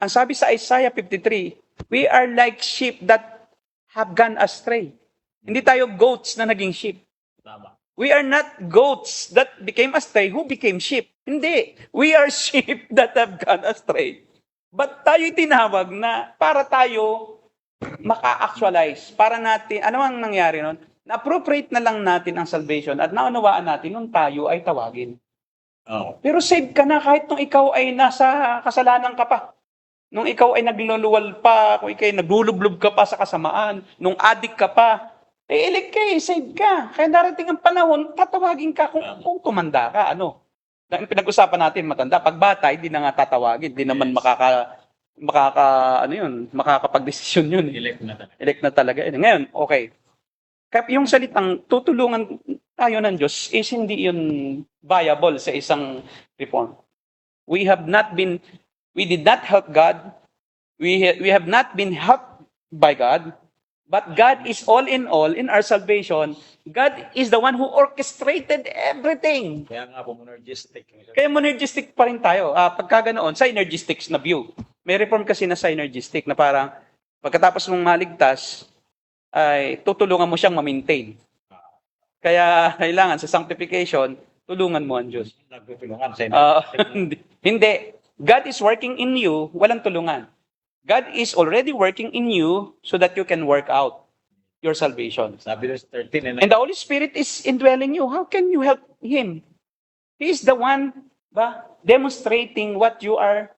ang sabi sa Isaiah 53, we are like sheep that have gone astray. Hindi tayo goats na naging sheep.
Tama.
We are not goats that became astray who became sheep. Hindi. We are sheep that have gone astray. But tayo tinawag na para tayo maka-actualize. Para natin, ano ang nangyari nun? Na-appropriate na lang natin ang salvation at naunawaan natin nung tayo ay tawagin.
Oh.
Pero save ka na kahit nung ikaw ay nasa kasalanan ka pa. Nung ikaw ay nagluluwal pa, kung ikaw ay naglulublob ka pa sa kasamaan, nung addict ka pa, elect ka save ka. Kaya darating ang panahon, tatawagin ka kung tumanda ka. Ano? Pinag-usapan natin matanda. Pag bata, hindi na nga tatawagin. Hindi naman makakapag-desisyon yun. Elect na talaga. Ngayon, okay. Kaya yung salitang tutulungan tayo ng Diyos is hindi yun viable sa isang reform. We did not help God. We have not been helped by God. But God is all in our salvation. God is the one who orchestrated everything.
Kaya nga po, monergistic.
Kaya monergistic pa rin tayo. Pagka ganoon, synergistics na view. May reform kasi na synergistic na parang Pagkatapos mong maligtas, ay tutulungan mo siyang ma-maintain. Kaya kailangan sa sanctification, tulungan mo ang Diyos.
Nagtutulungan sa inyo.
Hindi. God is working in you, walang tulungan. God is already working in you so that you can work out your salvation.
Sabi doon sa 13,
And the Holy Spirit is indwelling you. How can you help Him? He is the one demonstrating what you are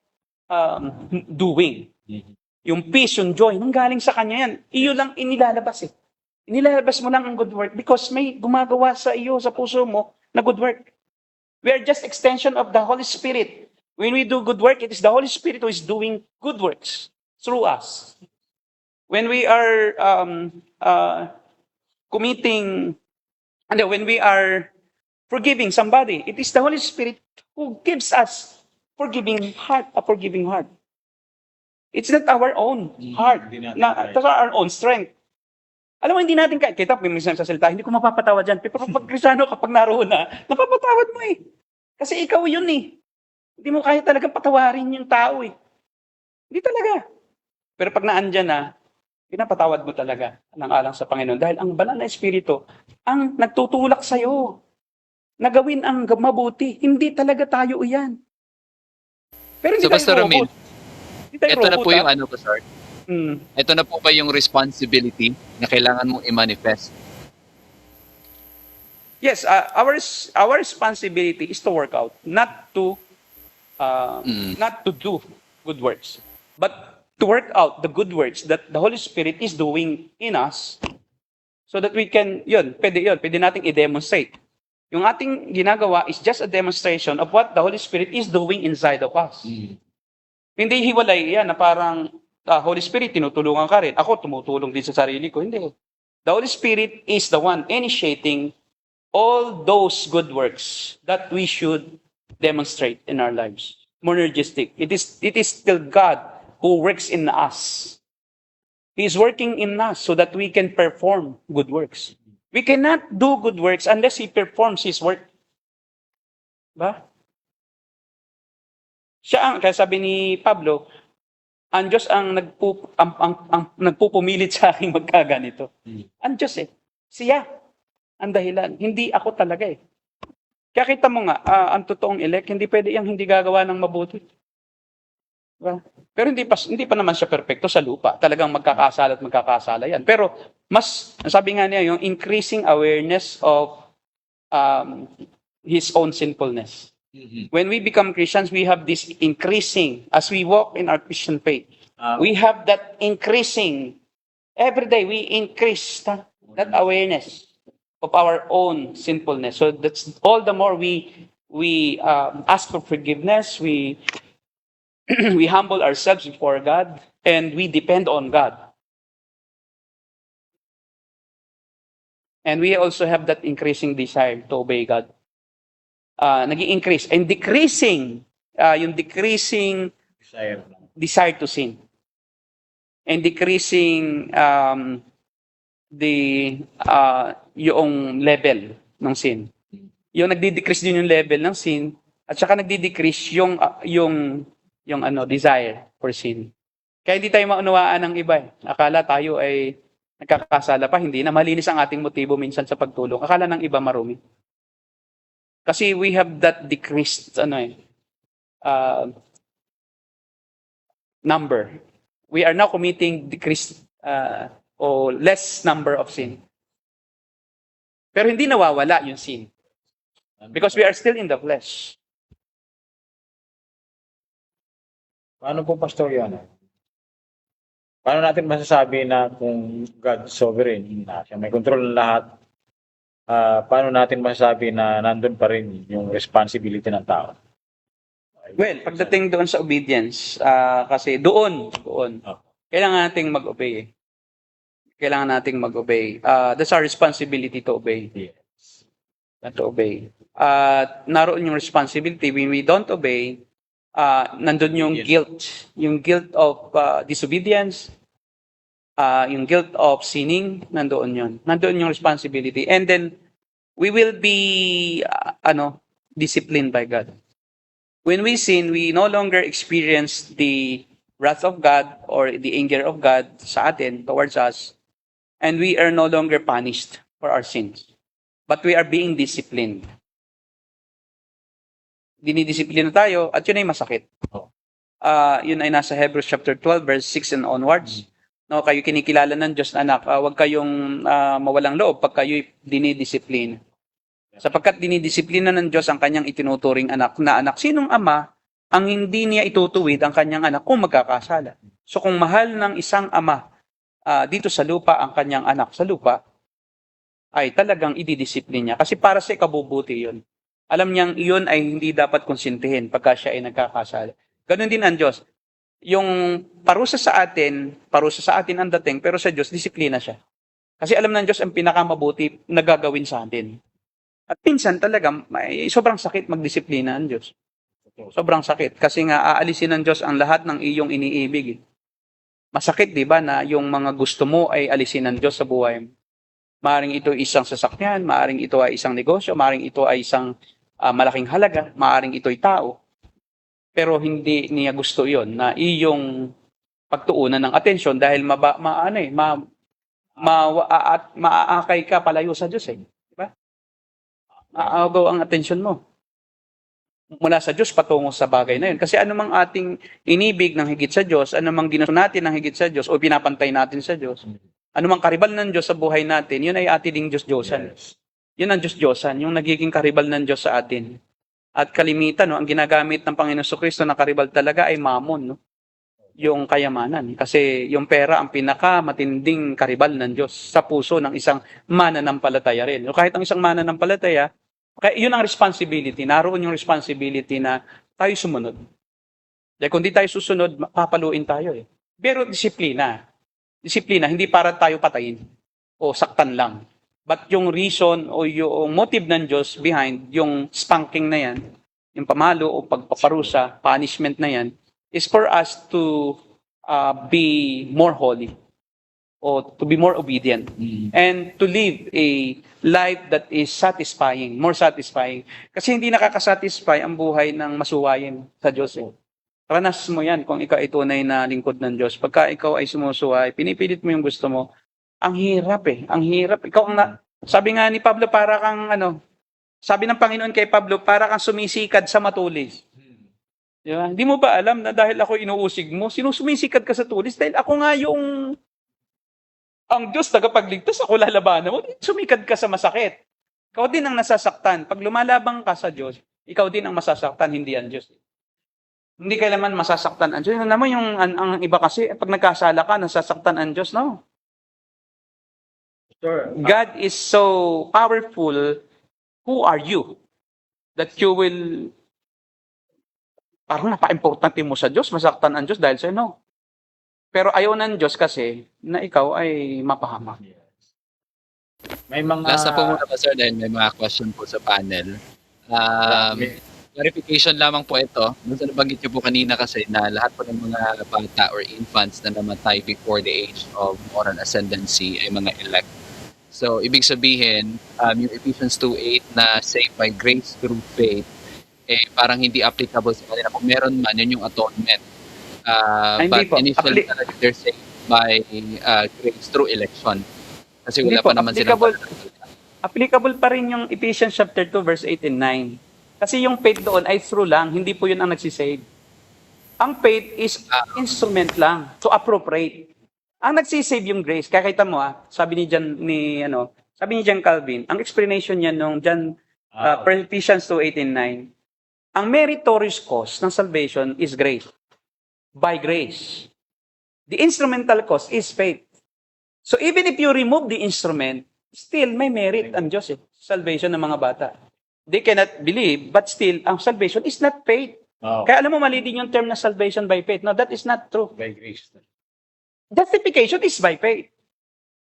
doing. Yung peace, yung joy, nanggaling sa Kanya yan. Iyo lang inilalabas eh. Inilalabas mo lang ang good work because may gumagawa sa iyo, sa puso mo, na good work. We are just extension of the Holy Spirit. When we do good work, it is the Holy Spirit who is doing good works through us. When we are when we are forgiving somebody, it is the Holy Spirit who gives us a forgiving heart. It's not our own heart, it's our own strength. Alam mo, hindi natin kita, minsan sa salita, hindi ko mapapatawad dyan. Pero pag Kristiyano, kapag naroon na, napapatawad mo eh. Kasi ikaw yun eh. Hindi mo kaya talagang patawarin yung tao eh. Hindi talaga. Pero pag naandyan na, pinapatawad mo talaga alang-alang sa Panginoon. Dahil ang banal na Espiritu, ang nagtutulak sa'yo na gawin ang mabuti. Hindi talaga tayo iyan. Pero hindi
So,
tayo
Pastor Ramil,
robot. Hindi tayo
ito na
robot,
po yung Pastor. Ito na po ba yung responsibility na kailangan mong i-manifest?
Yes, our responsibility is to work out, not to do good works, but to work out the good works that the Holy Spirit is doing in us, so that we can, pwede nating i-demonstrate. Yung ating ginagawa is just a demonstration of what the Holy Spirit is doing inside of us. Hindi hiwalay yan na parang Holy Spirit, tinutulungan ka rin. Ako, tumutulong din sa sarili ko. Hindi. The Holy Spirit is the one initiating all those good works that we should demonstrate in our lives. Monergistic. It is still God who works in us. He is working in us so that we can perform good works. We cannot do good works unless He performs His work. Ba? Kaya sabi ni Pablo, ang Diyos ang nagpupumilit sa aking magkaganito. Ang Diyos eh. Siya ang dahilan. Hindi ako talaga eh. Kaya kita mo nga, ang totoong elect, hindi pwede yung hindi gagawa ng mabuti. Diba? Pero hindi pa naman siya perfecto sa lupa. Talagang magkakasala yan. Pero mas, sabi nga niya, yung increasing awareness of his own sinfulness. When we become Christians, we have this increasing, as we walk in our Christian faith, we have that increasing, every day we increase that awareness of our own sinfulness. So that's all the more we ask for forgiveness, we humble ourselves before God, and we depend on God. And we also have that increasing desire to obey God. Nag-i-increase and decreasing yung decreasing desire to sin and decreasing yung level ng sin. Yung nagdi-decrease din yung level ng sin at saka nagdi-decrease yung desire for sin. Kaya hindi tayo maunawaan ng iba eh. Akala tayo ay nagkakasala pa, hindi na malinis ang ating motibo minsan sa pagtulong. Akala ng iba marumi. Kasi we have that decreased number. We are now committing decreased or less number of sin. Pero hindi nawawala yung sin. Because we are still in the flesh.
Paano po, Pastor, yan? Paano natin masasabi na kung God is sovereign, na siya may control ng lahat, paano natin masasabi na nandun pa rin yung responsibility ng tao?
Well, pagdating doon sa obedience, kasi doon, kailangan nating mag-obey. Kailangan nating mag-obey. That's our responsibility to obey.
Yes.
To obey. Naroon yung responsibility. When we don't obey, nandun yung guilt. Yung guilt of disobedience, yung guilt of sinning, nandoon yun. Nandoon yung responsibility. And then, we will be, disciplined by God. When we sin, we no longer experience the wrath of God or the anger of God sa atin, towards us, and we are no longer punished for our sins. But we are being disciplined. Dinidisiplina tayo at yun ay masakit.
Oh.
Yun ay nasa Hebrews chapter 12 verse 6 and onwards. No, kayo kinikilala ng Diyos na anak, huwag kayong mawalang loob pag kayo dinidisiplina. Sapagkat dinidisiplina ng Diyos ang kanyang itinuturing anak na anak. Sinong ama ang hindi niya itutuwid ang kanyang anak kung magkakasala? So kung mahal ng isang ama dito sa lupa ang kanyang anak sa lupa, ay talagang ididisiplin niya. Kasi para sa ikabubuti yun. Alam niyang iyon ay hindi dapat konsintihin pagka siya ay nagkakasala. Ganon din ang Diyos. Yung parusa sa atin ang dating, pero sa Diyos, disiplina siya. Kasi alam ng Diyos ang pinakamabuti na gagawin sa atin. At minsan talaga, sobrang sakit magdisiplina ang Diyos. Sobrang sakit. Kasi nga, aalisin ng Diyos ang lahat ng iyong iniibig. Masakit, di ba, na yung mga gusto mo ay alisin ng Diyos sa buhay mo. Maaring ito ay isang sasakyan, maaring ito ay isang negosyo, maaring ito ay isang malaking halaga, maaring ito ay tao. Pero hindi niya gusto iyon na iyong pagtuunan ng atensyon dahil maaakay ka palayo sa Diyos eh. Diba? Aagaw ang atensyon mo mula sa Diyos patungo sa bagay na yun. Kasi anumang ating inibig ng higit sa Diyos, anumang ginusto natin ng higit sa Diyos o pinapantay natin sa Diyos, anumang karibal ng Diyos sa buhay natin, yun ay ating Diyos-Diyosan.
Yes.
Yun ang Diyos-Diyosan, yung nagiging karibal ng Diyos sa atin. At kalimitan, no, ang ginagamit ng Panginoon Kristo na karibal talaga ay mammon, no? Yung kayamanan. Kasi yung pera ang pinakamatinding karibal ng Diyos sa puso ng isang mananampalataya rin. So, kahit ang isang mananampalataya, yun ang responsibility. Naroon yung responsibility na tayo sumunod. Dahil kung di tayo susunod, papaluin tayo eh. Pero disiplina. Disiplina, hindi para tayo patayin o saktan lang. But yung reason o yung motive ng Diyos behind yung spanking na yan, yung pamalo o pagpaparusa, punishment na yan, is for us to be more holy o to be more obedient and to live a life that is satisfying, more satisfying. Kasi hindi nakakasatisfy ang buhay ng masuwayin sa Diyos. Eh. Ranas mo yan kung ikaw ay tunay na lingkod ng Diyos. Pagka ikaw ay sumusuway, pinipilit mo yung gusto mo, ang hirap eh. Ang hirap. Ikaw sabi nga ni Pablo, para kang sabi ng Panginoon kay Pablo, para kang sumisikad sa matulis. Diba? Hindi mo ba alam na dahil ako inuusig mo, sinusumisikad ka sa tulis? Dahil ako nga ang Diyos tagapagligtas, ako lalabanan mo. Sumikad ka sa masakit. Ikaw din ang nasasaktan. Pag lumalabang ka sa Diyos, ikaw din ang masasaktan, hindi ang Diyos. Hindi kailanman masasaktan ang Diyos. Alam mo yung ang iba kasi, pag nagkasala ka, nasasaktan ang Diyos, no?
Sure.
God is so powerful. Who are you? That you will, parang napaka-importante mo sa Diyos, masaktan ang Diyos dahil sa'yo, no? Pero ayaw ng Diyos kasi na ikaw ay mapahamak.
May mga...
Last na po muna ba, sir, dahil may mga question po sa panel. Clarification lamang po ito. Nung nabanggit niyo po kanina kasi na lahat po ng mga bata or infants na namatay before the age of moral ascendancy ay mga elect. So, ibig sabihin, yung Ephesians 2:8 na saved by grace through faith, parang hindi applicable sa kanila. Kung meron man, yun yung atonement. But
po.
initially, they're saved by grace through election. Kasi wala pa naman silang...
Applicable pa rin yung Ephesians chapter 2, verse 8 and 9. Kasi yung faith doon ay through lang, hindi po yun ang nagsisave. Ang faith is instrument lang to appropriate. Ang nagsisave yung grace, kakita mo sabi ni John Calvin, ang explanation niya nung Ephesians 2:8 and 9, ang meritorious cause ng salvation is grace. By grace. The instrumental cause is faith. So even if you remove the instrument, still may merit ang Diyos salvation ng mga bata. They cannot believe, but still, ang salvation is not faith.
Oh,
Kaya alam mo, mali din yung term na salvation by faith. No, that is not true.
by grace.
Justification is by faith.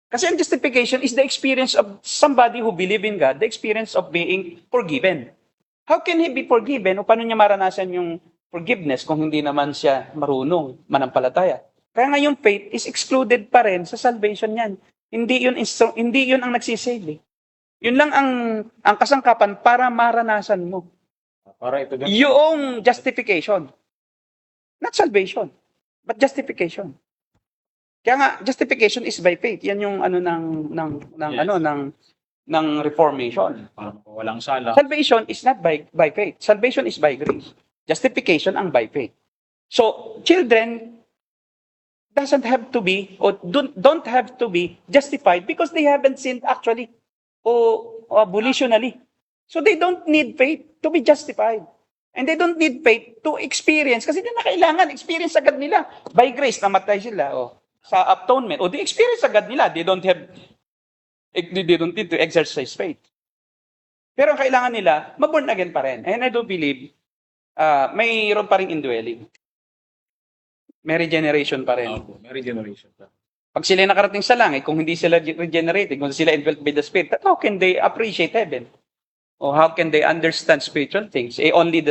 Kasi ang justification is the experience of somebody who believe in God, the experience of being forgiven. How can he be forgiven? O paano niya maranasan yung forgiveness kung hindi naman siya marunong manampalataya? Kaya nga yung faith is excluded pa rin sa salvation niyan. Hindi yun ang nagsisave. Yun lang ang kasangkapan para maranasan mo.
Para ito din.
Yung justification. Not salvation. But justification. Kaya nga, justification is by faith. Yan yung ano
Yes.
ng reformation.
Parang walang sala.
Salvation is not by faith. Salvation is by grace. Justification ang by faith. So, children doesn't have to be or don't have to be justified because they haven't sinned actually or volitionally. So they don't need faith to be justified. And they don't need faith to experience kasi hindi na kailangan experience agad nila. By grace namatay sila sa atonement. O they experience agad nila. They don't need to exercise faith. Pero ang kailangan nila, maborn again pa rin. And I do believe mayroon pa rin indwelling. May regeneration pa rin.
May regeneration pa.
Pag sila nakarating sa langit, kung hindi sila regenerated, kung sila indwelt by the Spirit, how can they appreciate heaven? Or how can they understand spiritual things? Only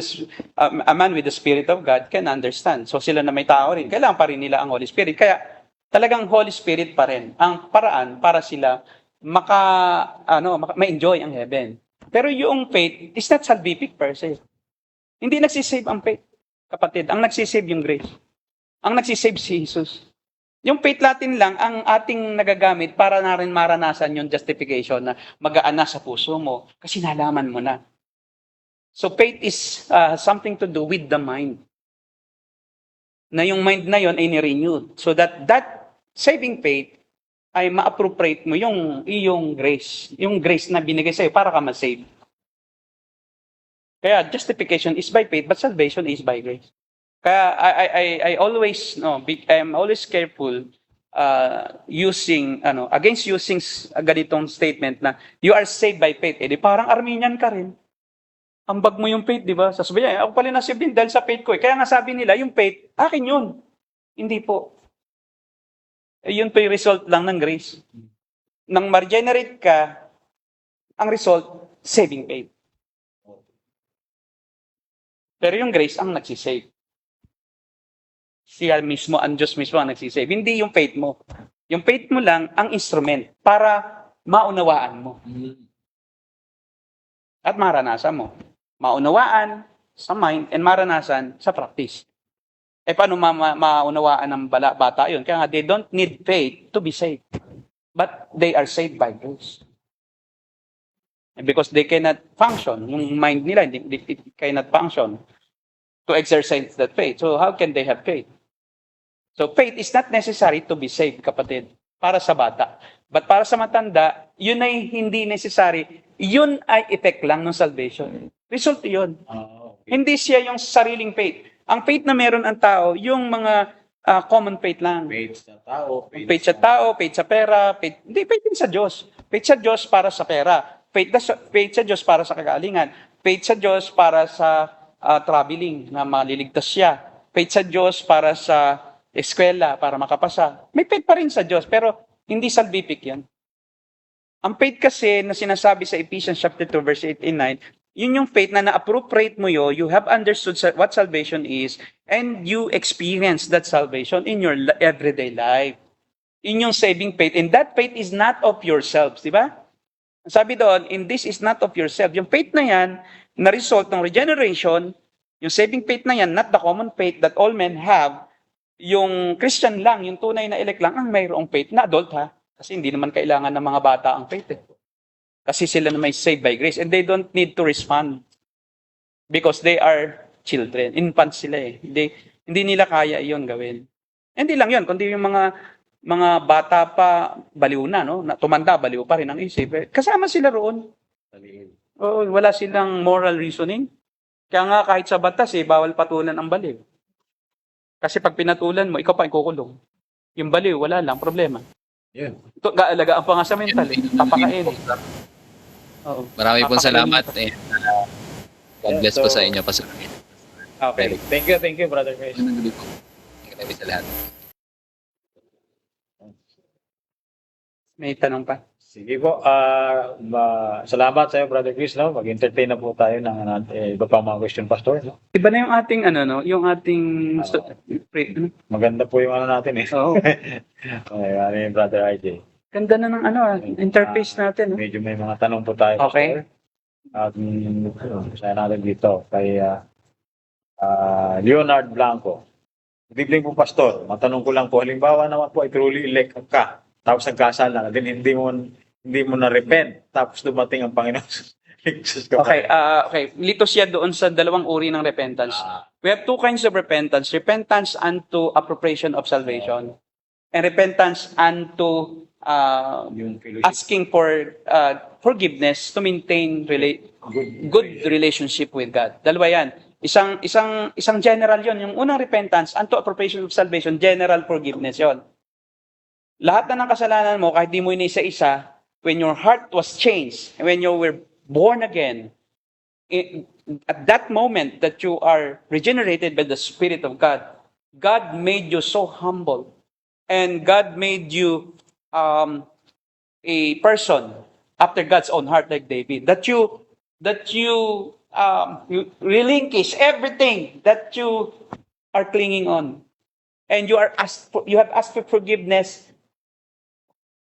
a man with the Spirit of God can understand. So sila na may tao rin, kailangan pa rin nila ang Holy Spirit. Kaya talagang Holy Spirit pa rin ang paraan para sila ma-enjoy ang heaven. Pero yung faith is not salvific per se. Hindi nagsisave ang faith, kapatid. Ang nagsisave yung grace. Ang nagsisave si Jesus. Yung faith natin lang ang ating nagagamit para na rin maranasan yung justification na magaan na sa puso mo kasi nalaman mo na. So faith is something to do with the mind. Na yung mind na yon ay ni-renewed. So that saving faith ay ma-appropriate mo yung iyong grace. Yung grace na binigay sa'yo para ka ma-save. Kaya justification is by faith but salvation is by grace. Kaya I always I'm always careful against using ganitong statement na you are saved by faith. Di parang Arminian ka rin. Ambag mo yung faith, di ba? Sasabihin, ako pala na-save din dahil sa faith ko. Kaya nga sabi nila, yung faith, akin yun. Hindi po. Yun po yung result lang ng grace. Nang ma-regenerate ka, ang result, saving faith. Pero yung grace ang nagsisave. Siya mismo, ang Diyos mismo ang nagsisave. Hindi yung faith mo. Yung faith mo lang ang instrument para maunawaan mo. At maranasan mo. Maunawaan sa mind and maranasan sa practice. Paano maunawaan ng bata yun? Kaya nga, they don't need faith to be saved. But they are saved by grace. And because they cannot function, yung mind nila, they cannot function to exercise that faith. So how can they have faith? So faith is not necessary to be saved, kapatid, para sa bata. But para sa matanda, yun ay hindi necessary. Yun ay effect lang ng salvation. Result yun.
Okay.
Hindi siya yung sariling faith. Ang faith na meron ang tao, yung mga common faith lang.
Faith sa tao.
Faith sa tao, faith sa pera, hindi, faith din sa Diyos. Faith sa Diyos para sa pera. Faith sa Diyos para sa kagalingan. Faith sa Diyos para sa traveling, na maliligtas siya. Faith sa Diyos para sa eskwela, para makapasa. May faith pa rin sa Diyos, pero hindi salvific yan. Ang faith kasi na sinasabi sa Ephesians chapter 2, verse 8 and 9, yun yung faith na na-appropriate mo yun, you have understood what salvation is, and you experience that salvation in your everyday life. In yung saving faith. And that faith is not of yourselves, di ba? Sabi doon, in this is not of yourself. Yung faith na yan, na result ng regeneration, yung saving faith na yan, not the common faith that all men have, yung Christian lang, yung tunay na elect lang, ang mayroong faith na adult ha. Kasi hindi naman kailangan ng mga bata ang faith eh. Kasi sila na may saved by grace and they don't need to respond because they are children. Infants sila eh. Hindi nila kaya iyon gawin. Hindi lang yun, kundi yung mga bata pa baliw na, no? Tumanda, baliw pa rin ang isip. Kasama sila roon. Wala silang moral reasoning. Kaya nga kahit sa batas bawal patulan ang baliw. Kasi pag pinatulan mo, ikaw pa ang kukulong. Yung baliw, wala lang, problema.
Yeah.
Ito, gaalagaan pa nga sa mental. Papakain. Oo.
Marami pong
Papakain.
salamat. God bless po sa inyo, Pastor.
Okay. Thank you, Brother Chris.
Marami sa lahat.
May tanong pa?
Sige po. Salamat sa iyo, Brother Chris. No? Mag-entertain na po tayo ng iba pang mga question, Pastor. No?
Iba na yung ating, yung ating...
Maganda po yung natin eh.
Oo.
Okay, yung Brother RJ.
Ganda na ng interface natin. No?
Medyo may mga tanong po tayo,
Okay.
Pastor. At saya natin dito kay Leonard Blanco. Good evening po, Pastor. Matanong ko lang po, halimbawa naman po ay truly elect ka, tapos nagkasala, then hindi mo na-repent, tapos dumating ang Panginoon. Jesus ka pa
Okay,
rin.
okay. Lito siya doon sa dalawang uri ng repentance. We have two kinds of repentance. Repentance unto appropriation of salvation. And repentance unto
Yung fellowship.
asking for forgiveness to maintain good relationship with God. Dalawa yan. Isang general yon. Yung unang repentance unto appropriation of salvation, general forgiveness yon. Lahat na ng kasalanan mo, kahit di mo inisa-isa, when your heart was changed, when you were born again, at that moment that you are regenerated by the Spirit of God, God made you so humble. And God made you a person after God's own heart like David. That you relinquish everything that you are clinging on. And you have asked for forgiveness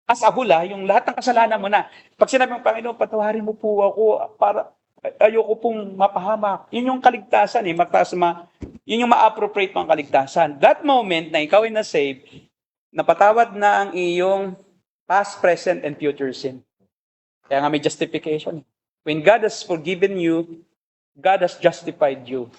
as a hula, yung lahat ng kasalanan mo na. Pag sinabi mo, Panginoon, patawarin mo po ako para ayoko pong mapahamak. Yun yung kaligtasan yun yung ma-appropriate mo ang kaligtasan. That moment na ikaw ay na-save, napatawad na ang iyong past, present, and future sin. Kaya nga may justification. When God has forgiven you, God has justified you.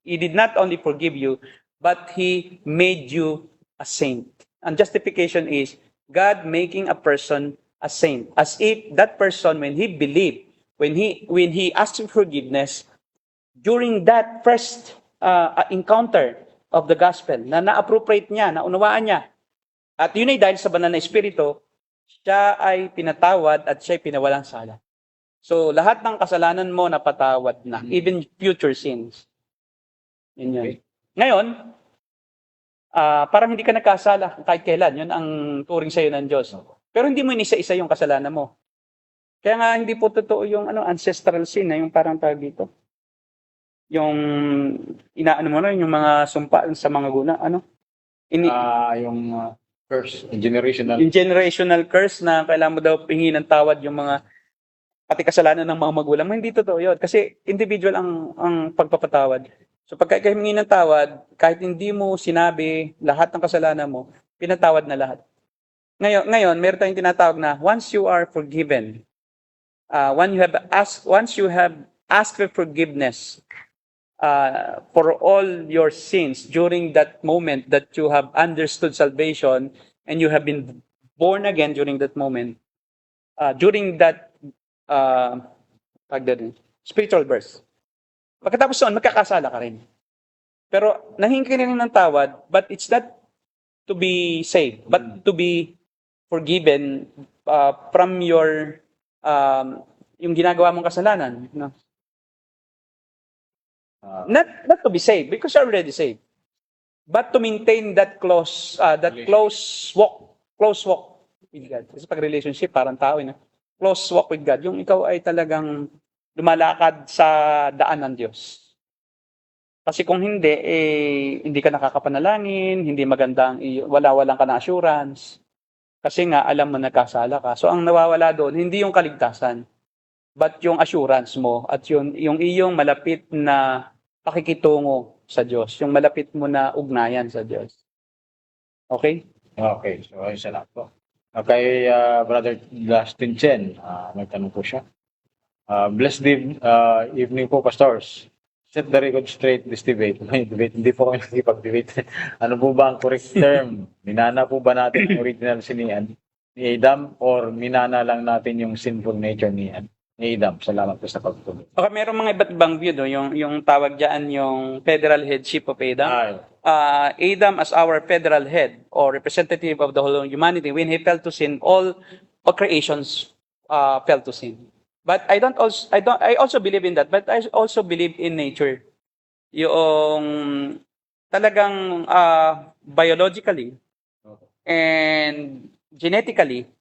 He did not only forgive you, but He made you a saint. And justification is God making a person a saint. As if that person, when he believed, when he asked for forgiveness, during that first encounter of the gospel, na na-appropriate niya, naunawaan niya, at yun ay dahil sa banal na espiritu, siya ay pinatawad at siya ay pinawalang sala. So, lahat ng kasalanan mo napatawad na, even future sins. Yun yun.
Okay.
Ngayon, parang hindi ka nagkasala kahit kailan. Yun ang turing sa'yo ng Diyos. Pero hindi mo inisa-isa yung kasalanan mo. Kaya nga hindi po totoo yung ancestral sin, yung parang tawag dito. Yung inaano mo na, yung mga sumpa sa mga guna.
Yung curse, generational.
Yung generational curse na kailangan mo daw hingi ng tawad yung mga pati kasalanan ng mga magulang mo. Hindi totoo yun. Kasi individual ang pagpapatawad. So pagka ikaw humingi ng tawad, kahit hindi mo sinabi lahat ng kasalanan mo, pinatawad na lahat. Ngayon, meron tayong tinatawag na once you are forgiven, once you have asked for forgiveness for all your sins during that moment that you have understood salvation and you have been born again during that moment, during that spiritual birth. Pagkatapos noon, magkakasala ka rin. Pero nanghingi ka rin ng tawad, but it's not to be saved, but to be forgiven from your yung ginagawa mong kasalanan. No? Not to be saved, because you're already saved. But to maintain that close walk with God. Kasi pag relationship, parang tao, close walk with God. Yung ikaw ay talagang lumalakad sa daan ng Diyos. Kasi kung hindi, hindi ka nakakapanalangin, hindi magandang, walang ka na assurance. Kasi nga, alam mo nagkasala ka. So, ang nawawala doon, hindi yung kaligtasan, but yung assurance mo at yung iyong malapit na pakikitungo sa Diyos. Yung malapit mo na ugnayan sa Diyos. Okay?
Okay, so ayun sa lahat po. Kay Brother Justin Chen, may tanong po siya. Blessed evening po, pastors. Set the record straight this debate. Hindi po kami nakipag-debate. Ano po ba ang correct term? Minana po ba natin ang original sin ni Adam or minana lang natin yung sinful nature ni Adam? Salamat po sa pagtuloy.
Okay, meron mga iba't ibang view, no? Yung tawag dyan, yung federal headship of Adam. Adam as our federal head or representative of the whole humanity, when he fell to sin, all creations fell to sin. But I also believe in that, but I also believe in nature. Yung talagang biologically and genetically,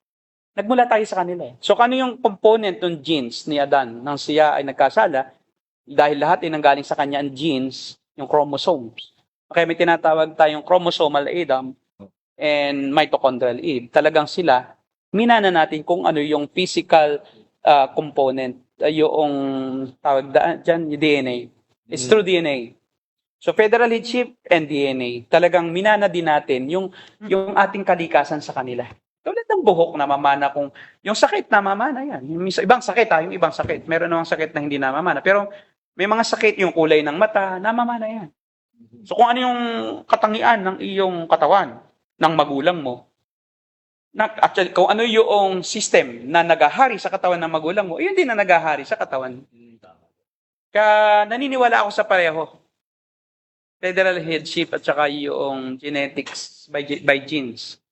nagmula tayo sa kanila. So, ano yung component ng genes ni Adan nang siya ay nagkasala? Dahil lahat ay nanggaling sa kanya ang genes, yung chromosomes. Okay, may tinatawag tayong chromosomal Adam and mitochondrial Eve. Talagang sila, minana natin kung ano yung physical component, yung tawag dyan, yung DNA. It's through DNA. So federal headship and DNA, talagang minana din natin yung ating kalikasan sa kanila. Tulad ng buhok na mamana kung yung sakit na mamana yan. Yung ibang sakit yung ibang sakit. Meron namang sakit na hindi namamana. Pero may mga sakit yung kulay ng mata, namamana yan. So kung ano yung katangian ng iyong katawan, ng magulang mo, actually, kung ano yung system na nagahari sa katawan ng magulang mo, yun din na nagahari sa katawan. Kaya naniniwala ako sa pareho. Federal headship at saka yung genetics by genes.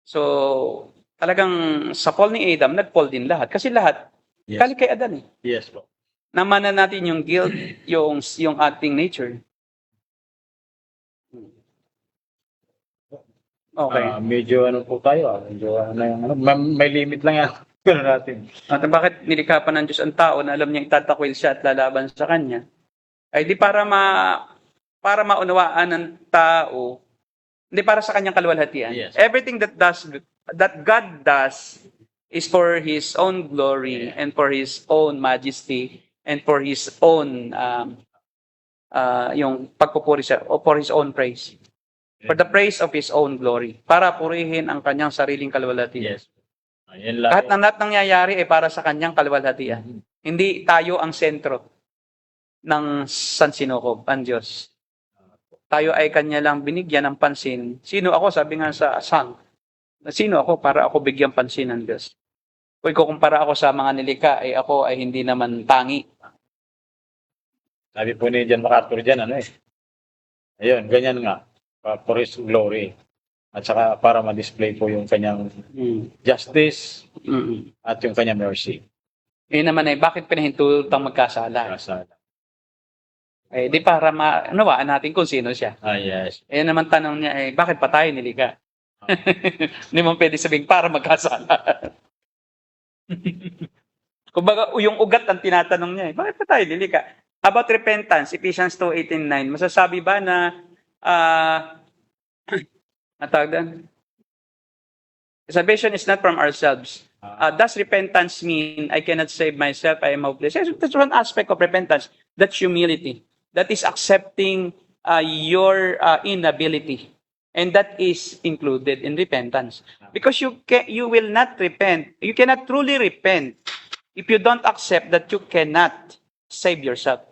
So, talagang sa fall ni Adam, nag-fall din lahat. Kasi lahat,
Yes.
kali kay Adan eh.
Yes po.
Namana natin yung guilt, yung ating nature. Okay.
Medyo ano po tayo, medyo ano yung ano, may limit lang yan. Pero natin.
At bakit nilikha pa ng Diyos ang tao na alam niyang itatakwil siya at lalaban sa kanya? Ay di para maunawaan ng tao, hindi para sa kanyang kaluwalhatian.
Yes.
Everything that God does is for His own glory and for His own majesty and for His own yung pagpupuri siya o for His own praise. For the praise of His own glory. Para purihin ang kanyang sariling kaluwalhatian.
Yes. Ayan lang.
Kahit na lahat nangyayari ay para sa kanyang kaluwalhatian. Hindi tayo ang sentro ng sansinukob, ang Diyos. Tayo ay kanya lang binigyan ng pansin. Sino ako? Sabi nga sa song. Sino ako para ako bigyan pansin ng Diyos? Kung kukumpara ako sa mga nilikha, ako ay hindi naman tangi.
Sabi po ni John MacArthur dyan, ayun, ganyan nga. For His glory. At saka para ma-display po yung kanyang justice at yung kanyang mercy.
Yun naman bakit pinahintulutang magkasala?
Kasala.
Di para maunawaan natin kung sino siya.
Yes.
Yun naman tanong niya, bakit pa tayo nilikha? Hindi mo pwede sabihin para magkasala. Kumbaga, yung ugat ang tinatanong niya, bakit pa tayo nilikha? About repentance, Ephesians 2:18-9, masasabi ba na tawag doon? Salvation is not from ourselves. Does repentance mean I cannot save myself, I am hopeless? Yes, that's one aspect of repentance. That's humility. That is accepting your inability. And that is included in repentance. Because you will not repent. You cannot truly repent if you don't accept that you cannot save yourself.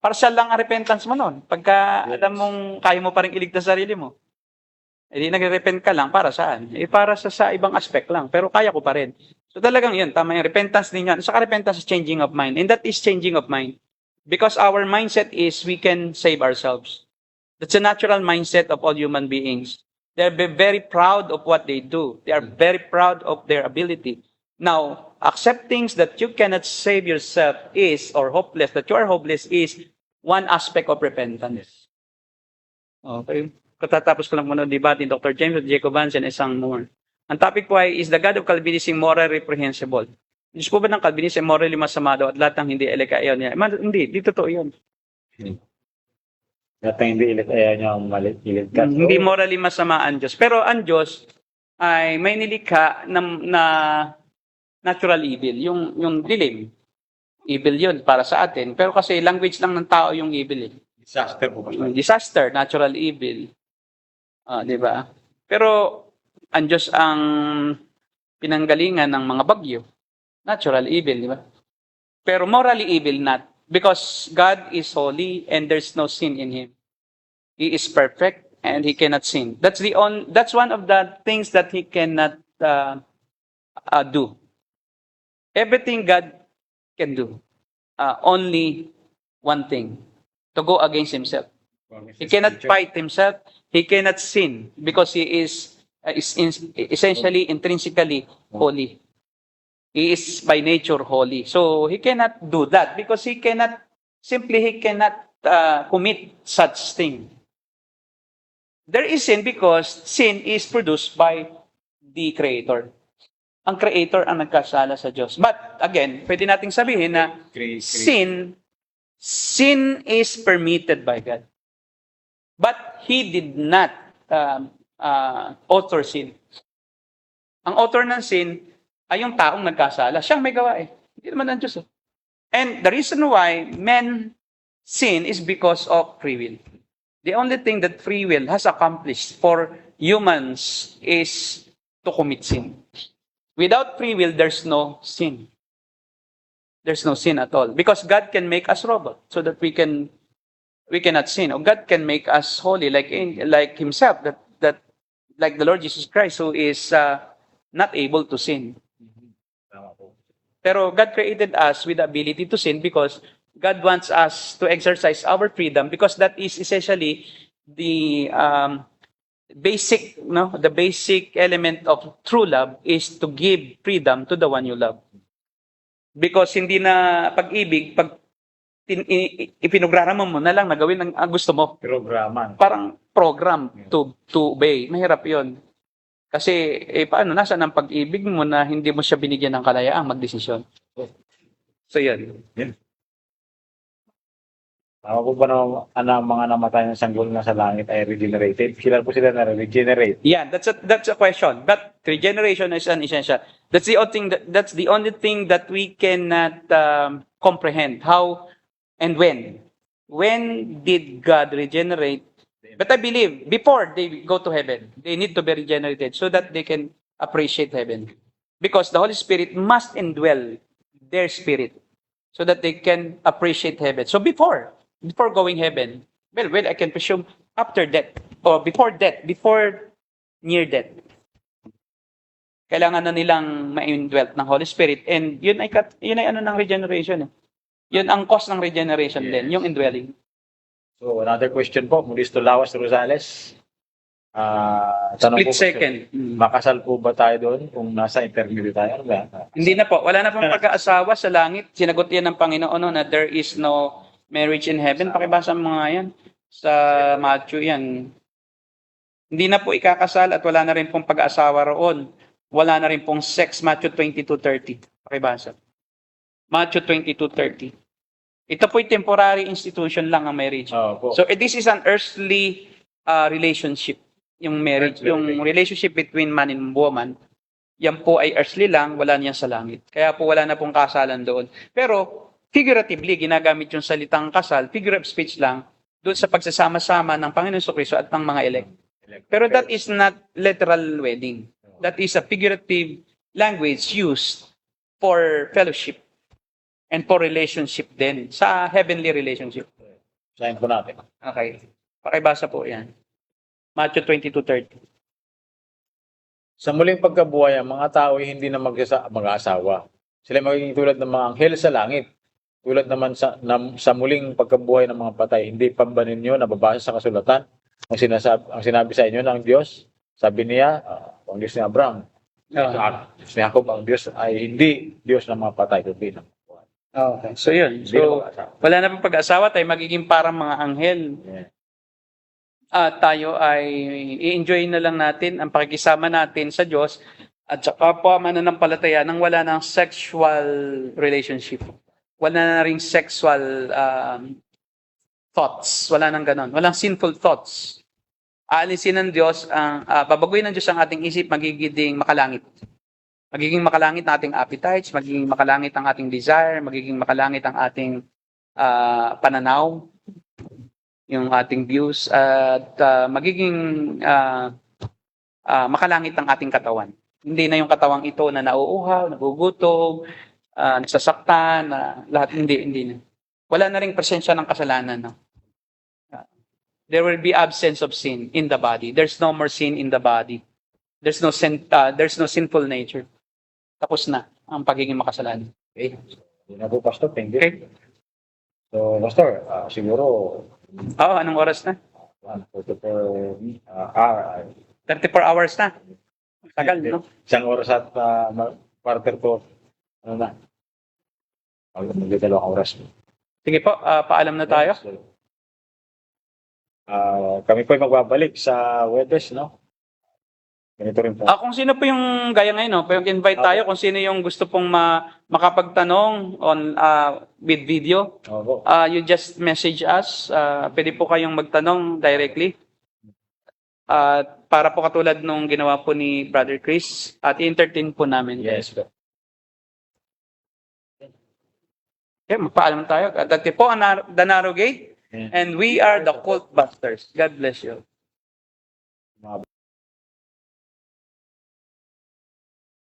Partial lang ang repentance mo noon. Pagka alam mong kaya mo pa rin iligtas sarili mo. Hindi nagre-repent ka lang, para saan? Para sa ibang aspect lang. Pero kaya ko pa rin. So talagang yun, tama yung repentance din yan. Saka repentance is changing of mind. And that is changing of mind. Because our mindset is we can save ourselves. That's a natural mindset of all human beings. They're very proud of what they do. They are very proud of their ability. Now, accepting that you cannot save yourself or hopeless, that you are hopeless is one aspect of repentance. Okay. Katatapos ko lang muna debate ni Dr. James at Jacob Hansen isang more. Ang topic po ay, is the God of Calvinism morally reprehensible? Diyos po ba ng Calvinism morally masama daw at lahat ng hindi eleka ayaw niya? Hindi, di totoo yun.
Lahat ng hindi ayaw niya iligtas.
Hindi morally masama ang Diyos. Pero ang Diyos ay may nilikha na natural evil, yung dilim. Evil yun para sa atin. Pero kasi language lang ng tao yung evil.
Disaster po ba?
Disaster, natural evil. Di ba? Pero ang Diyos ang pinanggalingan ng mga bagyo. Natural evil, di ba? Pero morally evil not. Because God is holy and there's no sin in Him. He is perfect and He cannot sin. That's one of the things that He cannot do. Everything God can do. Only one thing. To go against Himself. He cannot fight Himself. He cannot sin because He is essentially, intrinsically holy. He is by nature holy. So, He cannot do that because He cannot commit such thing. There is sin because sin is produced by the Creator. Ang Creator ang nagkasala sa Diyos. But, again, pwede nating sabihin na sin is permitted by God. But He did not author sin. Ang author ng sin ay yung taong nagkasala. Siyang may gawa Hindi naman ang Diyos. And the reason why men sin is because of free will. The only thing that free will has accomplished for humans is to commit sin. Without free will, there's no sin. There's no sin at all. Because God can make us robot so that we cannot sin. Or God can make us holy like Himself, that like the Lord Jesus Christ, who is not able to sin.
Tama po.
Pero God created us with the ability to sin because God wants us to exercise our freedom, because that is essentially the the basic element of true love is to give freedom to the one you love. Because hindi na pag-ibig, pag ipinograma mo na lang na gawin ang gusto mo.
Programa.
Parang program to obey. Mahirap yon. Kasi, paano, nasaan ang pag-ibig mo na hindi mo siya binigyan ng kalayaang magdesisyon? So, yun.
Tama po ba na mga namatay ng sanggol na sa langit ay regenerated? Kailan po sila na-regenerate?
Yeah, that's a question. But regeneration is an essential. That's the only thing that we cannot comprehend. How and when? When did God regenerate? But I believe before they go to heaven, they need to be regenerated so that they can appreciate heaven. Because the Holy Spirit must indwell their spirit so that they can appreciate heaven. So before going heaven, well, I can presume after death or before near death. Kailangan na nilang ma-indwelt ng Holy Spirit, and yun ay ano ng regeneration. Yun ang cause ng regeneration din, yung indwelling.
So, another question po, muli to Lawas Rosales. Tanong
Split
po
second.
makasal po ba tayo doon kung nasa intermediate tayo? Ano ba?
Hindi na po. Wala na pong pag-aasawa sa langit. Sinagot yan ng Panginoon na there is no marriage in heaven. Pakibasa mo nga yan. Sa Matthew yan. Hindi na po ikakasal at wala na rin pong pag-aasawa roon. Wala na rin pong sex. Matthew 22:30. Pakibasa. Matthew 22:30. Ito po'y temporary institution lang ang marriage.
Po.
So this is an earthly relationship. Yung marriage, yung relationship between man and woman, yan po ay earthly lang, wala niyan sa langit. Kaya po wala na pong kasalan doon. Pero figuratively, ginagamit yung salitang kasal, figure of speech lang, doon sa pagsasama-sama ng Panginoon Jesucristo at ng mga elect. Pero that is not literal wedding. That is a figurative language used for fellowship and for relationship din, sa heavenly relationship.
Sayin po natin.
Okay. Pakibasa po yan. Matthew 22:30.
Sa muling pagkabuhay, ang mga tao ay hindi na mag-asawa. Sila magiging tulad ng mga anghel sa langit. Tulad naman sa muling pagkabuhay ng mga patay, hindi pa ba ninyo nababasa sa kasulatan ang sinabi sa inyo ng Diyos? Sabi niya, ang Diyos ni Abraham, Diyos ni Jacob, ang Diyos ay hindi Diyos ng mga patay, kundi ng buhay.
Okay. So yun. So, wala na pang pag-asawa, tayo magiging parang mga anghel.
Yeah.
Tayo ay i-enjoy na lang natin ang pakikisama natin sa Diyos at saka po mananampalataya nang wala ng sexual relationship. Wala na ring sexual thoughts. Wala nang ganon. Walang sinful thoughts. Aalisin ng Diyos, babaguhin ng Diyos ang ating isip, magiging makalangit. Magiging makalangit ang ating appetites, magiging makalangit ang ating desire, magiging makalangit ang ating pananaw, yung ating views, at magiging makalangit ang ating katawan. Hindi na yung katawang ito na nauuhaw, nagugutom, nagsasaktan, lahat hindi na. Wala na ring presensya ng kasalanan. No? There will be absence of sin in the body. There's no more sin in the body. There's no sinful nature. Tapos na ang pagiging makasalanan.
Okay. Hindi na po, Pastor. Thank you.
Okay.
So, Pastor, siguro,
Oo, anong oras na? 34 hours na. Tagal, no?
Isang oras at quarter to, ano na? Magdadalawang oras.
Sige po, paalam na tayo.
Kami po ay magbabalik sa Webes, no? Ganito rin po.
Kung sino po yung gaya ngayon, no? Invite tayo kung sino yung gusto pong makapagtanong on with video.
Opo.
You just message us. Pwede po kayong magtanong directly. Para po katulad nung ginawa po ni Brother Chris. At i-entertain po namin.
Yes, sir.
Okay, magpaalam tayo. Dati po ang The Narrow Gate,
Yeah.
and we are the Cult Busters. God bless you.